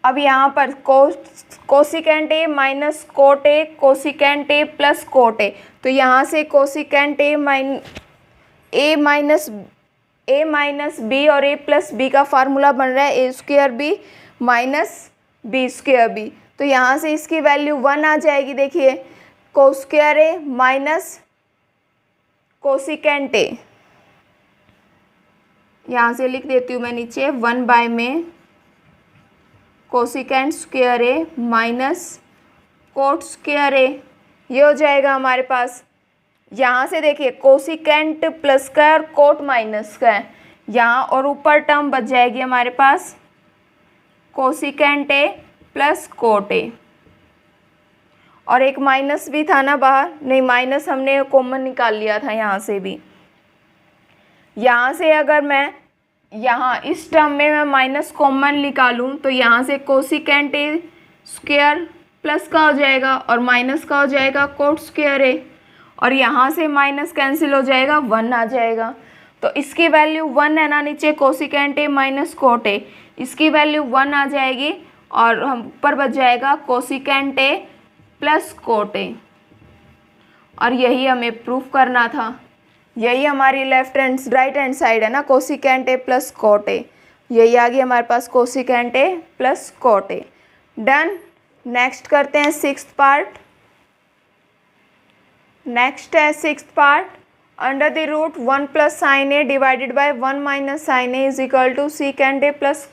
अब यहाँ पर cosecant A minus cot A, cosecant A plus cot A. तो यहाँ से कोसिकेंट ए माइनस बी और ए प्लस बी का फार्मूला बन रहा है A square B minus B square B. तो यहाँ से इसकी वैल्यू 1 आ जाएगी। देखिए, cos square A minus cosecant A, यहाँ से लिख देती हूँ मैं नीचे 1 बाय में cosecant square A minus coat square A. ये हो जाएगा हमारे पास। यहाँ से देखिए, कोसिकेंट प्लस का है और कोट माइनस का है यहाँ, और ऊपर टर्म बच जाएगी हमारे पास cosecant A plus cot A. और एक माइनस भी था ना बाहर, नहीं माइनस हमने कॉमन निकाल लिया था यहाँ से भी। यहाँ से अगर मैं यहाँ इस टर्म में मैं माइनस कॉमन निकालूँ तो यहाँ से कोसिकेंट ए स्क्वायर प्लस का हो जाएगा और माइनस का हो जाएगा कोट स्क्वायर ए, और यहाँ से माइनस कैंसिल हो जाएगा, 1 आ जाएगा। तो इसकी वैल्यू 1 है ना नीचे, कोसिकेंट ए माइनस कोट ए, इसकी वैल्यू 1 आ जाएगी और हम ऊपर बच जाएगा cosecant A plus cot A. और यही हमें प्रूफ करना था। यही हमारी राइट हैंड साइड है ना, cosecant A plus cot A. यही आ गई हमारे पास cosecant A plus cot A. Done. Next करते हैं 6th पार्ट। नेक्स्ट है 6th part. Under the root 1 plus sine A divided by 1 minus sine A is equal to secant A plus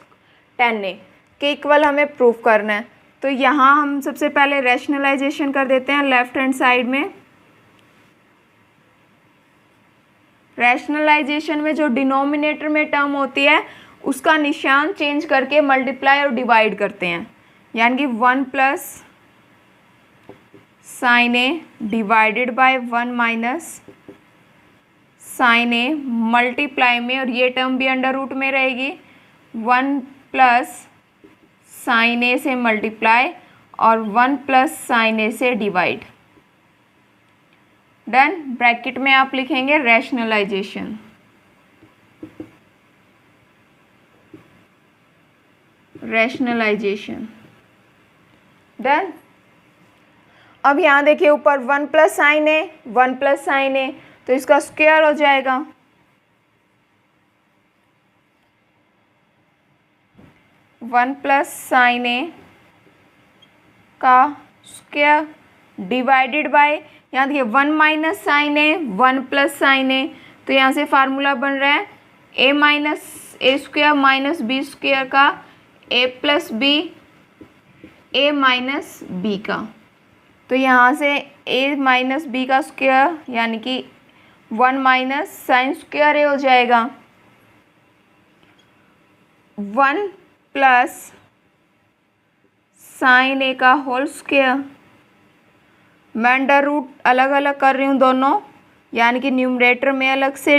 tan A के equal हमें proof करना है। तो यहाँ हम सबसे पहले रैशनलाइजेशन कर देते हैं लेफ्ट हैंड साइड में। रैशनलाइजेशन में जो डिनोमिनेटर में टर्म होती है उसका निशान चेंज करके मल्टीप्लाई और डिवाइड करते हैं, यानी कि 1 plus sine A divided by 1 minus sine A multiply में, और ये टर्म भी अंडर रूट में रहेगी, 1 प्लस साइन ए से मल्टीप्लाई और 1 प्लस साइन ए से डिवाइड। डन। ब्रैकेट में आप लिखेंगे रैशनलाइजेशन। Rationalisation done. अब यहाँ देखिए ऊपर 1 plus sine A, 1 plus sine A, तो इसका स्क्वायर हो जाएगा। 1 प्लस साइन ए का स्क्वायर डिवाइडेड बाय, यहाँ देखिए 1 minus sine A 1 plus sine A, तो यहाँ से फार्मूला बन रहा है ए माइनस ए स्क्वायर माइनस बी स्क्वायर का ए प्लस बी ए माइनस बी का। तो यहाँ से ए माइनस बी का स्क्वायर यानी कि 1 माइनस साइन स्क्वायर ए हो जाएगा, 1 प्लस साइन ए का होल स्क्वायर। मैं अंडर रूट अलग अलग कर रही हूँ दोनों, यानी कि न्यूमरेटर में अलग से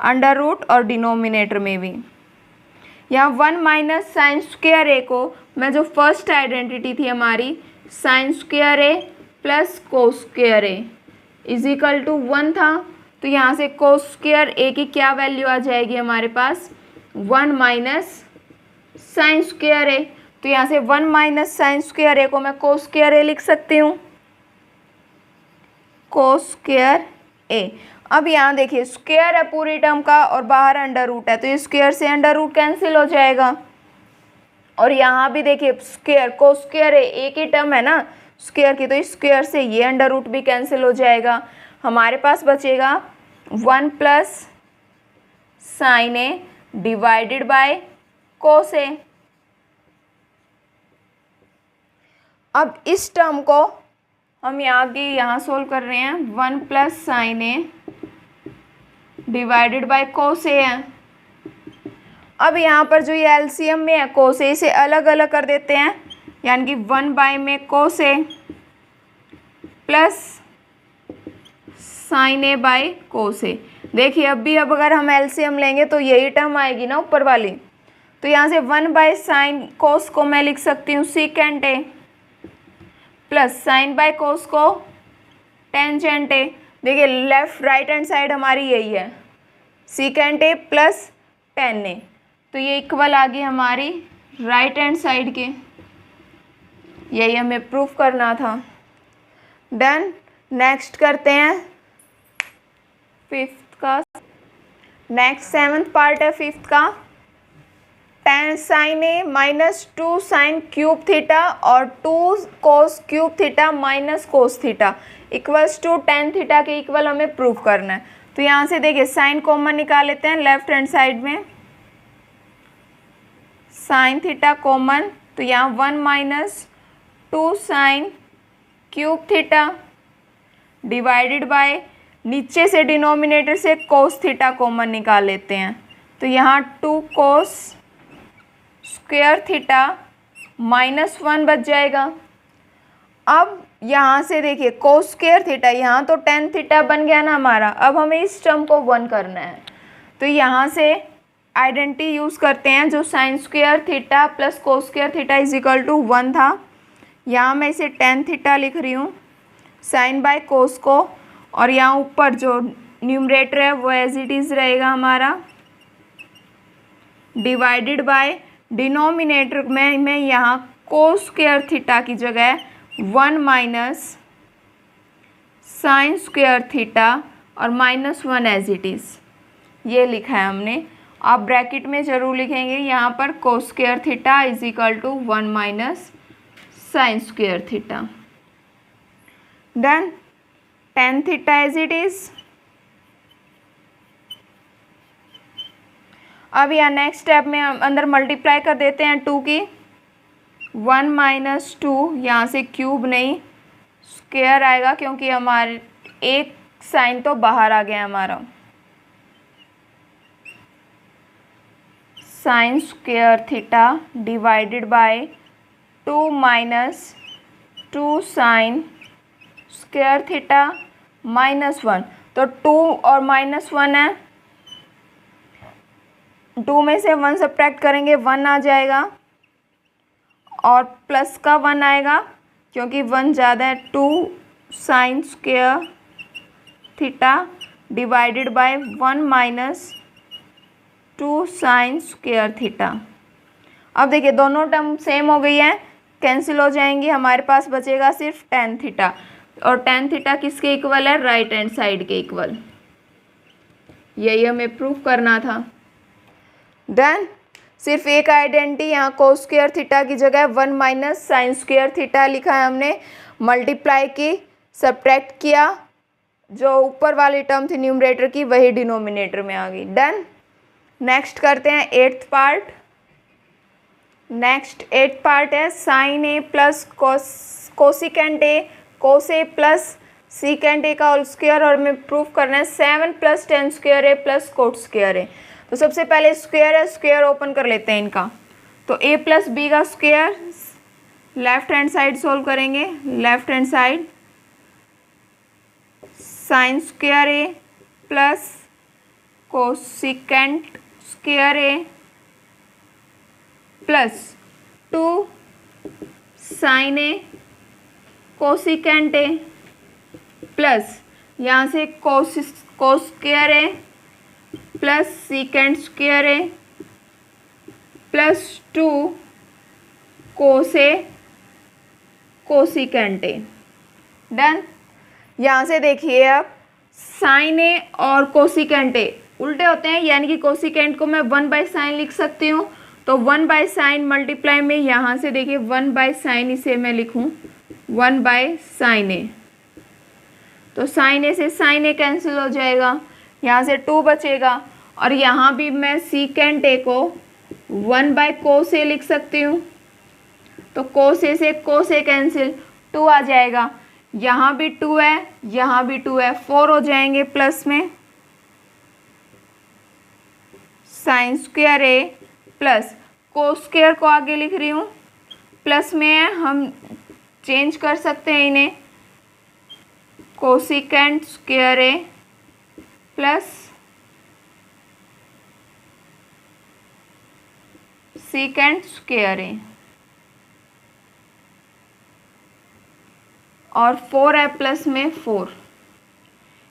अंडर रूट और डिनोमिनेटर में भी। यहाँ 1 माइनस साइन स्क्वायर ए को मैं जो फर्स्ट आइडेंटिटी थी हमारी sine square A plus cos square A is equal to 1 था, तो यहाँ से कोस स्क्वायर ए की क्या वैल्यू आ जाएगी हमारे पास 1 माइनस साइन स्क्वायर ए। तो यहाँ से 1 माइनस साइन स्क्वायर ए को मैं कोस स्क्वायर ए लिख सकती हूँ, कोस स्क्वायर ए। अब यहाँ देखिए स्क्वायर है पूरी टर्म का और बाहर अंडर रूट है, तो ये स्क्वायर से अंडर रूट कैंसिल हो जाएगा। और यहाँ भी देखिए स्क्वायर को स्क्वायर है, एक ही टर्म है ना स्क्वायर की, तो इस स्क्वायर से ये अंडर रूट भी कैंसिल हो जाएगा। हमारे पास बचेगा 1 plus sine A divided by cos A. अब इस टर्म को हम यहाँ सोल्व कर रहे हैं, 1 plus sine A divided by cos A है। अब यहाँ पर जो ये एलसीएम में है कोस ए, इसे अलग अलग कर देते हैं, यानी कि 1 बाय में cos A plus sine A by cos A. देखिए अब अगर हम एलसीएम लेंगे तो यही टर्म आएगी ना ऊपर वाली, तो यहाँ से 1 बाय साइन कोस को मैं लिख सकती हूँ secant A plus sign by कोस को टेंजेंट ए। देखिए लेफ्ट राइट हैंड साइड हमारी यही है, सीकेंट ए प्लस टेन ए, तो ये इक्वल आ गई हमारी राइट हैंड साइड के। यही हमें प्रूफ करना था। डन। नेक्स्ट करते हैं फिफ्थ का। नेक्स्ट 7th पार्ट है फिफ्थ का। tan sine A minus 2 sine cube theta और 2 cos cube theta minus cos theta equals to tan theta के इक्वल हमें प्रूफ करना है। तो यहाँ से देखिए साइन कॉमन निकाल लेते हैं लेफ्ट हैंड साइड में, साइन थीटा कॉमन, तो यहाँ 1 minus 2 sine cube theta divided bye, नीचे से डिनोमिनेटर से कोस थीटा कॉमन निकाल लेते हैं, तो यहाँ 2 कोस स्क्वायर थीटा माइनस 1 बच जाएगा। अब यहाँ से देखिए कोस स्क्वायर थीटा, यहाँ तो tan थीटा बन गया ना हमारा, अब हमें इस टर्म को 1 करना है, तो यहाँ से आइडेंटिटी यूज़ करते हैं जो sine square theta plus cos square theta is equal to 1 था। यहाँ मैं इसे tan थीटा लिख रही हूँ साइन बाय कोस को, और यहाँ ऊपर जो न्यूमरेटर है वो एज इट इज़ रहेगा हमारा, डिवाइडेड बाय डिनोमिनेटर में मैं यहाँ कोस स्क्वायर थीटा की जगह 1 माइनस साइन स्क्वायर थीटा और -1 एज इट इज़ ये लिखा है हमने। आप ब्रैकेट में ज़रूर लिखेंगे यहाँ पर cos square theta is equal to 1 minus sine square theta. Done. tan theta as it is. अब यहाँ नेक्स्ट स्टेप में हम अंदर मल्टीप्लाई कर देते हैं 2 की, 1 माइनस 2, यहाँ से क्यूब नहीं स्क्वायर आएगा क्योंकि हमारे एक साइन तो बाहर आ गया हमारा, sign square theta divided bye 2 minus 2 sign square theta -1, तो 2 और -1 है, 2 में से 1 सब्ट्रैक्ट करेंगे 1 आ जाएगा और प्लस का 1 आएगा क्योंकि 1 ज़्यादा है, 2 sign square theta divided by 1 minus 2 sign square theta. अब देखिए दोनों टर्म सेम हो गई है, कैंसिल हो जाएंगी, हमारे पास बचेगा सिर्फ tan थीटा, और tan थीटा किसके इक्वल है, राइट हैंड साइड के इक्वल। यही हमें प्रूफ करना था। डन। सिर्फ एक आइडेंटिटी यहाँ कोस स्क्वायर थीटा की जगह 1 माइनस साइन स्क्वायर थीटा लिखा है हमने, मल्टीप्लाई की, सब्ट्रैक्ट किया, जो ऊपर वाली टर्म थी न्यूमरेटर की वही डिनोमिनेटर में आ गई। डन। नेक्स्ट करते हैं 8th part. Next 8th part है sine A plus cosecant A cos A plus secant A का होल स्क्वायर, और हमें प्रूफ करना है 7 plus tan square A plus cot square A. तो सबसे पहले स्क्वायर है, स्क्वायर ओपन कर लेते हैं इनका, तो a प्लस बी का square left hand side solve करेंगे, left hand side sine square A plus cosecant square A plus 2 sine A cosecant A plus यहाँ से cos square A plus secant square A plus 2 cos A cosecant A. Done. यहाँ से देखिए अब sign A और cosecant A उल्टे होते हैं, यानी कि कोसिकेंट को मैं 1/sin लिख सकती हूँ। तो 1/sin मल्टीप्लाई में यहाँ से देखिए 1/sin इसे मैं लिखूँ 1/sin ए। तो sin ए से sin ए कैंसिल हो जाएगा, यहाँ से 2 बचेगा। और यहाँ भी मैं सीकेंट ए को 1/cos ए लिख सकती हूँ। तो cos ए से cos ए कैंसिल, 2 आ जाएगा। यहाँ भी 2 है, यहाँ भी 2 है, 4 हो जाएंगे प्लस में sine square A plus cos square को आगे लिख रही हूँ, प्लस में है, हम चेंज कर सकते हैं इन्हें, cosecant square A plus secant square A और 4 है प्लस में 4,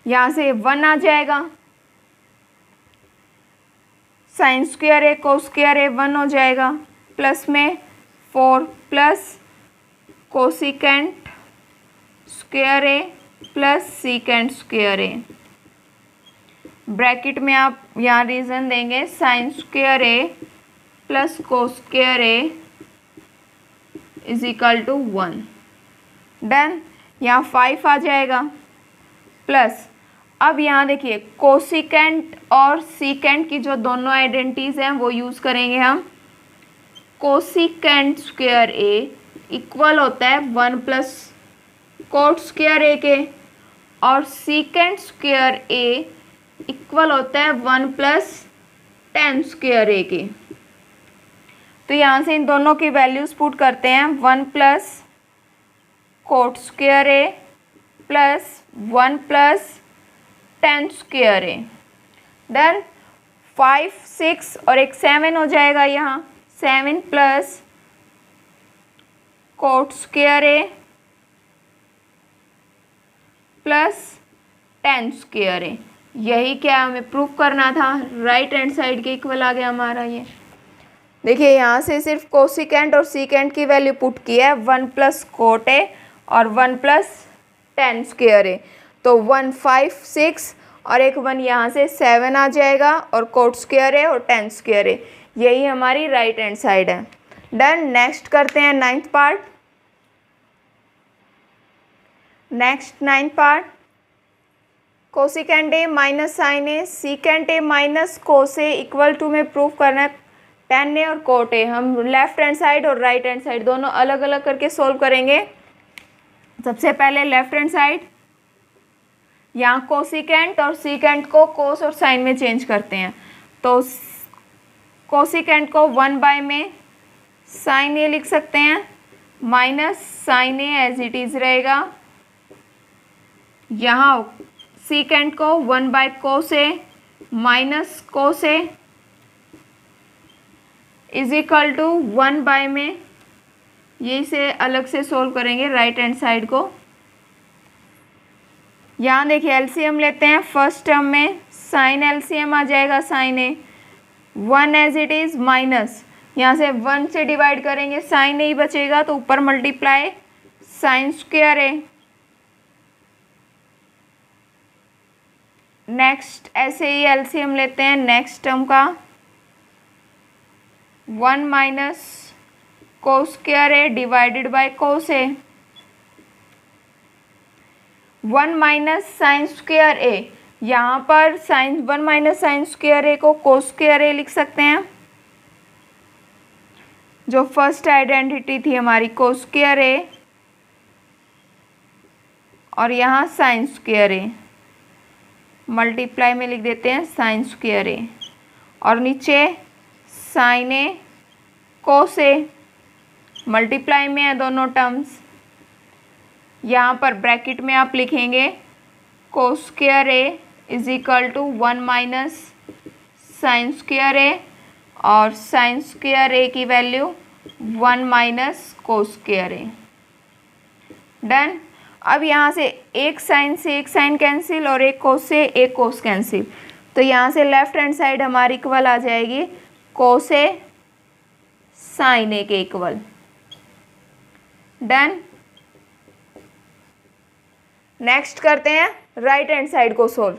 यहाँ से 1 आ जाएगा। Sine square A cos square A 1 हो जाएगा, प्लस में 4 plus cosecant square A plus secant square A. Bracket में आप यहाँ रीजन देंगे sine square A plus cos square A is equal to 1। Done. यहाँ 5 आ जाएगा प्लस, अब यहाँ देखिए कोसिकेंट और सीकेंट की जो दोनों आइडेंटिटीज हैं वो यूज़ करेंगे हम। कोसिकेंट स्क्वायर ए इक्वल होता है 1 प्लस कोट स्क्वायर ए के, और सीकेंट स्क्वायर ए इक्वल होता है 1 प्लस टेन स्क्वायर ए के। तो यहाँ से इन दोनों की वैल्यूज पुट करते हैं, 1 plus cot square A plus 1 plus ten square A. Done. 5, 6 और एक 7 हो जाएगा यहाँ, 7 plus cot square A plus ten square A. यही क्या हमें प्रूव करना था, राइट हैंड साइड के इक्वल आ गया हमारा ये। देखिए यहाँ से सिर्फ कोसिकेंट और सीकेंट की वैल्यू पुट की है, 1 प्लस कोट ए और 1 प्लस टेन स्क्वायर ए। तो 1, 5, 6 और एक 1 यहाँ से 7 आ जाएगा, और कोट स्क्वायर ए और टेन स्क्वायर ए, यही हमारी राइट हैंड साइड है। डन। नेक्स्ट करते हैं 9th part. Next 9th part, cosecant A minus sine A secant A minus cos A equal to में प्रूफ करना है टेन ए और कोट ए। हम लेफ्ट हैंड साइड और राइट हैंड साइड दोनों अलग अलग करके सोल्व करेंगे। सबसे पहले लेफ्ट हैंड साइड, यहाँ कोसिकेंट और सीकेंट को कोस और साइन में चेंज करते हैं। तो कोसिकेंट को 1 में साइन ए लिख सकते हैं, minus sine A as it is रहेगा। यहाँ सीकेंट को 1 cos A minus cos A is equal to 1 में, यही से अलग से सोल्व करेंगे राइट हैंड साइड को। यहाँ देखिए एलसीएम लेते हैं, फर्स्ट टर्म में साइन एलसीएम आ जाएगा sine A, 1 as it is minus, यहाँ से 1 से डिवाइड करेंगे साइन ए ही बचेगा, तो ऊपर multiply sine square A. Next ऐसे ही एलसीएम लेते हैं नेक्स्ट टर्म का, 1 minus cos square A divided by cos A, 1 minus sine square A, यहाँ पर sine 1 minus sine square A को कोस स्क्वायर ए लिख सकते हैं। जो फर्स्ट आइडेंटिटी थी हमारी कोस स्क्वायर ए, और यहाँ साइन स्क्वायर ए, मल्टीप्लाई में लिख देते हैं साइन स्क्वायर ए, और नीचे sign A cos A, multiply में है दोनों टर्म्स। यहाँ पर ब्रैकेट में आप लिखेंगे cos square A is equal to 1 minus sine square A, और साइन स्क्वायर ए की value 1 minus cos square A. Done. अब यहाँ से एक साइन से एक साइन कैंसिल, और एक कोस से एक कोस कैंसिल, तो यहाँ से लेफ्ट हैंड साइड हमारी इक्वल आ जाएगी कोस ए साइन ए के इक्वल। डन। नेक्स्ट करते हैं राइट हैंड साइड को सोल्व।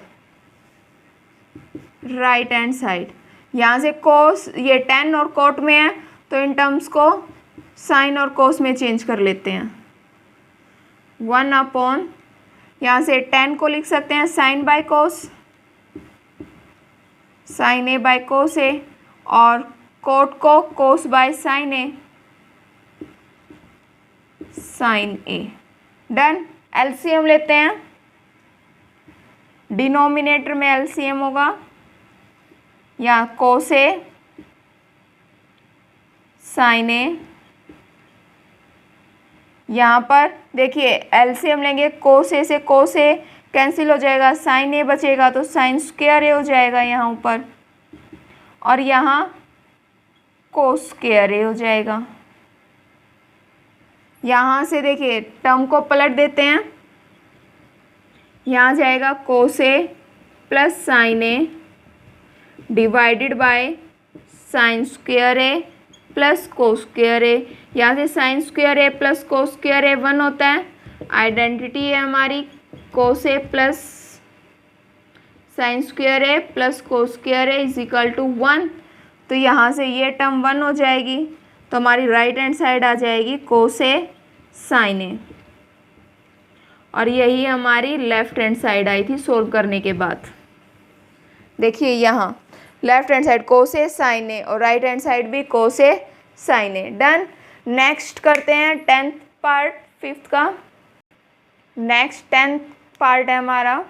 राइट हैंड साइड यहाँ से कोस ये टेन और कोट में है तो इन टर्म्स को साइन और कोस में चेंज कर लेते हैं। 1/, यहाँ से 10 को लिख सकते हैं sine by cos, sine A by cos A, और कोट को cos by sine A, sine A. Done. LCM लेते हैं, डिनोमिनेटर में एलसीएम होगा या कोस ए साइन ए। यहाँ पर देखिए एलसीएम लेंगे, कोस ए से कोस ए कैंसिल हो जाएगा, साइन ए बचेगा तो साइन स्क्वायर ए हो जाएगा यहाँ ऊपर, और यहाँ कोस स्क्वायर ए हो जाएगा। यहाँ से देखिए टर्म को पलट देते हैं, यहाँ जाएगा cos A plus sine A divided by sine square A plus cos square A. यहाँ से sine square A plus cos square A 1 होता है। आइडेंटिटी है हमारी cos A plus sine square A plus cos square A is equal to 1। तो यहाँ से ये टर्म 1 हो जाएगी, तो हमारी राइट हैंड साइड आ जाएगी कोस ए साइन ए, और यही हमारी लेफ्ट हैंड साइड आई थी सोल्व करने के बाद। देखिए यहाँ left hand side cos A sine A और राइट हैंड साइड भी कोस A sine A. Done. Next करते हैं 10th पार्ट 5th का। नेक्स्ट 10th पार्ट है हमारा।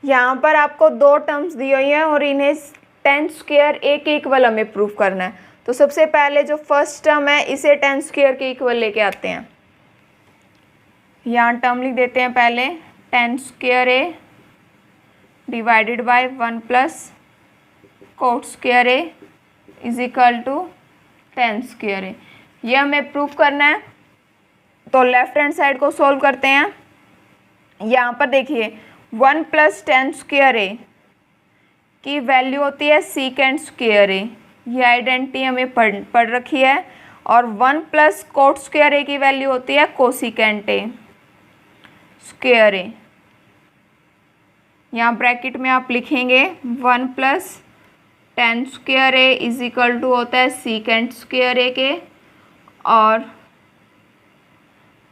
यहाँ पर आपको 2 टर्म्स दी हुई हैं और इन्हें 10 स्क्वायर ए के इक्वल हमें प्रूव करना है। तो सबसे पहले जो फर्स्ट टर्म है इसे 10 स्क्वायर के इक्वल लेके आते हैं। यहाँ टर्म लिख देते हैं पहले 10 square A divided by 1 plus cot square A is equal to 10 square A. ये हमें प्रूफ करना है, तो लेफ्ट हैंड साइड को सोल्व करते हैं। यहाँ पर देखिए 1 प्लस 10 स्क्वायर ए की वैल्यू होती है सीकेंड स्क्वायर ए, ये आइडेंटिटी हमें पढ़ रखी है, और 1 प्लस कोट स्क्वायर ए की वैल्यू होती है कोसिकेंट ए स्क्वायर ए। यहाँ ब्रैकेट में आप लिखेंगे 1 plus 10 square A is equal to होता है सीकेंट स्क्वायर ए के, और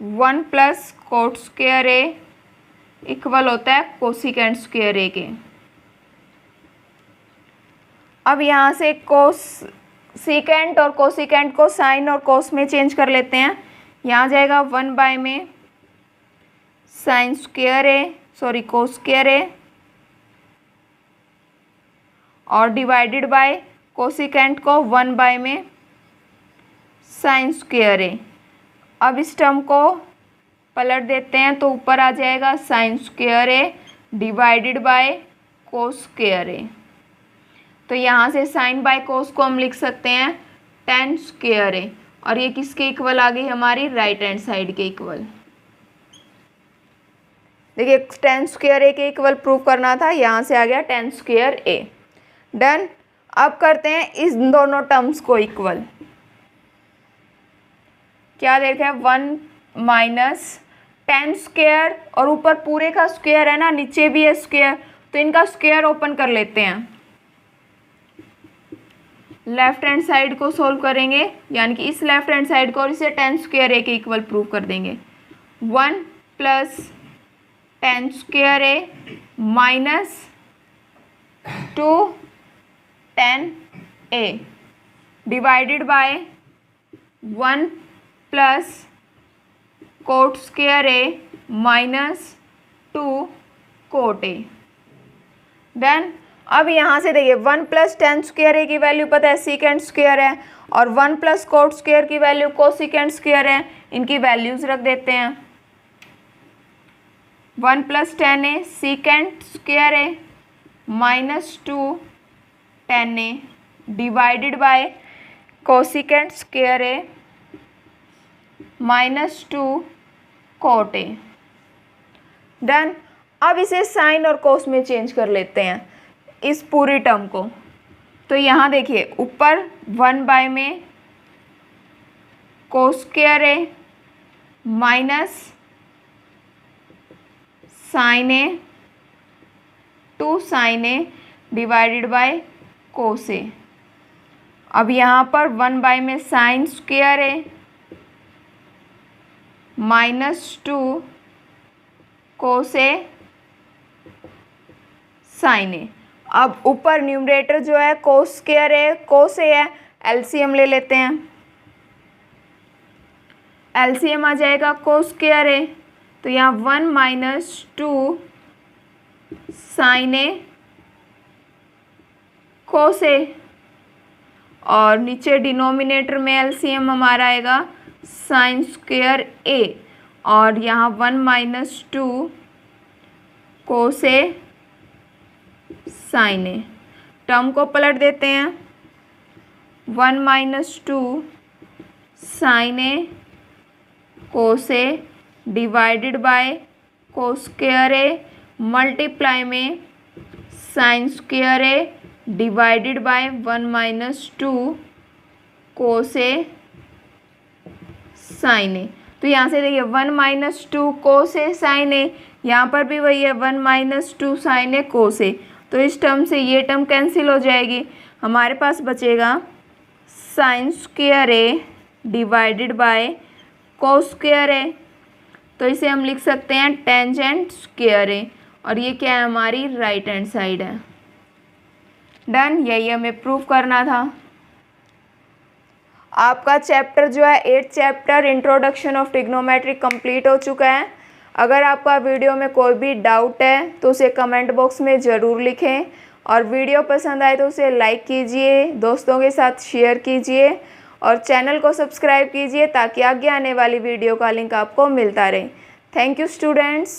1 plus cot square A equal होता है कोसिकेंट स्क्वायर ए के। अब यहाँ से कोस सीकेंट और कोसिकेंट को साइन और कोस में चेंज कर लेते हैं। यहाँ जाएगा 1 बाय में sine square A sorry cos square A और डिवाइडेड बाय कोसिकेंट को 1 बाय में साइन स्क्वायर ए। अब इस टर्म को पलट देते हैं तो ऊपर आ जाएगा sine square A divided by cos square A. तो यहाँ से साइन बाय कोस को हम लिख सकते हैं 10 स्क्वायर ए, और ये किसके इक्वल आ गई हमारी राइट हैंड साइड के इक्वल। देखिए 10 स्क्वायर ए के इक्वल प्रूव करना था, यहाँ से आ गया 10 स्क्वायर ए। डन। अब करते हैं इस दोनों टर्म्स को इक्वल। क्या देखा है 1 माइनस 10 स्क्वायर, और ऊपर पूरे का स्क्वायर है ना, नीचे भी है स्क्वायर, तो इनका स्क्वायर ओपन कर लेते हैं। लेफ्ट हैंड साइड को सोल्व करेंगे, यानी कि इस लेफ्ट हैंड साइड को और इसे 10 स्क्वायर ए के इक्वल प्रूव कर देंगे। 1 plus 10 square A minus 2 10 A divided by 1 plus cot square A minus 2 coat A. Done. अब यहाँ से देखिए 1 प्लस 10 स्क्वायर ए की वैल्यू पता है सीकेंट स्क्वायर है, और 1 प्लस कोट स्क्वायर की वैल्यू कोसिकेंट स्क्वायर है। इनकी वैल्यूज रख देते हैं। 1 plus 10 A secant square A minus 2 10 A divided by cosecant square A minus 2 coat A. Done. अब इसे साइन और कोस में चेंज कर लेते हैं इस पूरी टर्म को। तो यहाँ देखिए ऊपर 1 बाय में cos square A minus sine A two sine A divided by cos A. अब यहाँ पर 1 में sine square A -2 cos A sine A. अब ऊपर न्यूमरेटर जो है कोस स्क्वायर ए कोस ए है, एलसीएम ले लेते हैं। एलसीएम आ जाएगा कोस स्क्वायर ए, तो यहाँ 1 - 2 साइन ए कोस ए, और नीचे डिनोमिनेटर में एलसीएम हमारा आएगा साइन स्क्वायर ए, और यहाँ 1 - 2 cos A sine A. Term को पलट देते हैं। 1 - 2 sine A cos A divided by cos square A multiply में sine square A divided by 1 - 2 cos A sine A. तो यहाँ से देखिए 1 - 2 कोस ए साइन ए, यहाँ पर भी वही है 1 - 2 साइन ए कोस ए। तो इस टर्म से ये टर्म कैंसिल हो जाएगी, हमारे पास बचेगा sine square A divided by cos square A. तो इसे हम लिख सकते हैं टेंजेंट स्क्वायर ए, और ये क्या है, हमारी राइट हैंड साइड है। डन, यही हमें प्रूव करना था। आपका चैप्टर जो है 8th chapter introduction of trigonometry complete हो चुका है। अगर आपका वीडियो में कोई भी डाउट है तो उसे कमेंट बॉक्स में ज़रूर लिखें, और वीडियो पसंद आए तो उसे लाइक कीजिए, दोस्तों के साथ शेयर कीजिए, और चैनल को सब्सक्राइब कीजिए ताकि आगे आने वाली वीडियो का लिंक आपको मिलता रहे। Thank you students.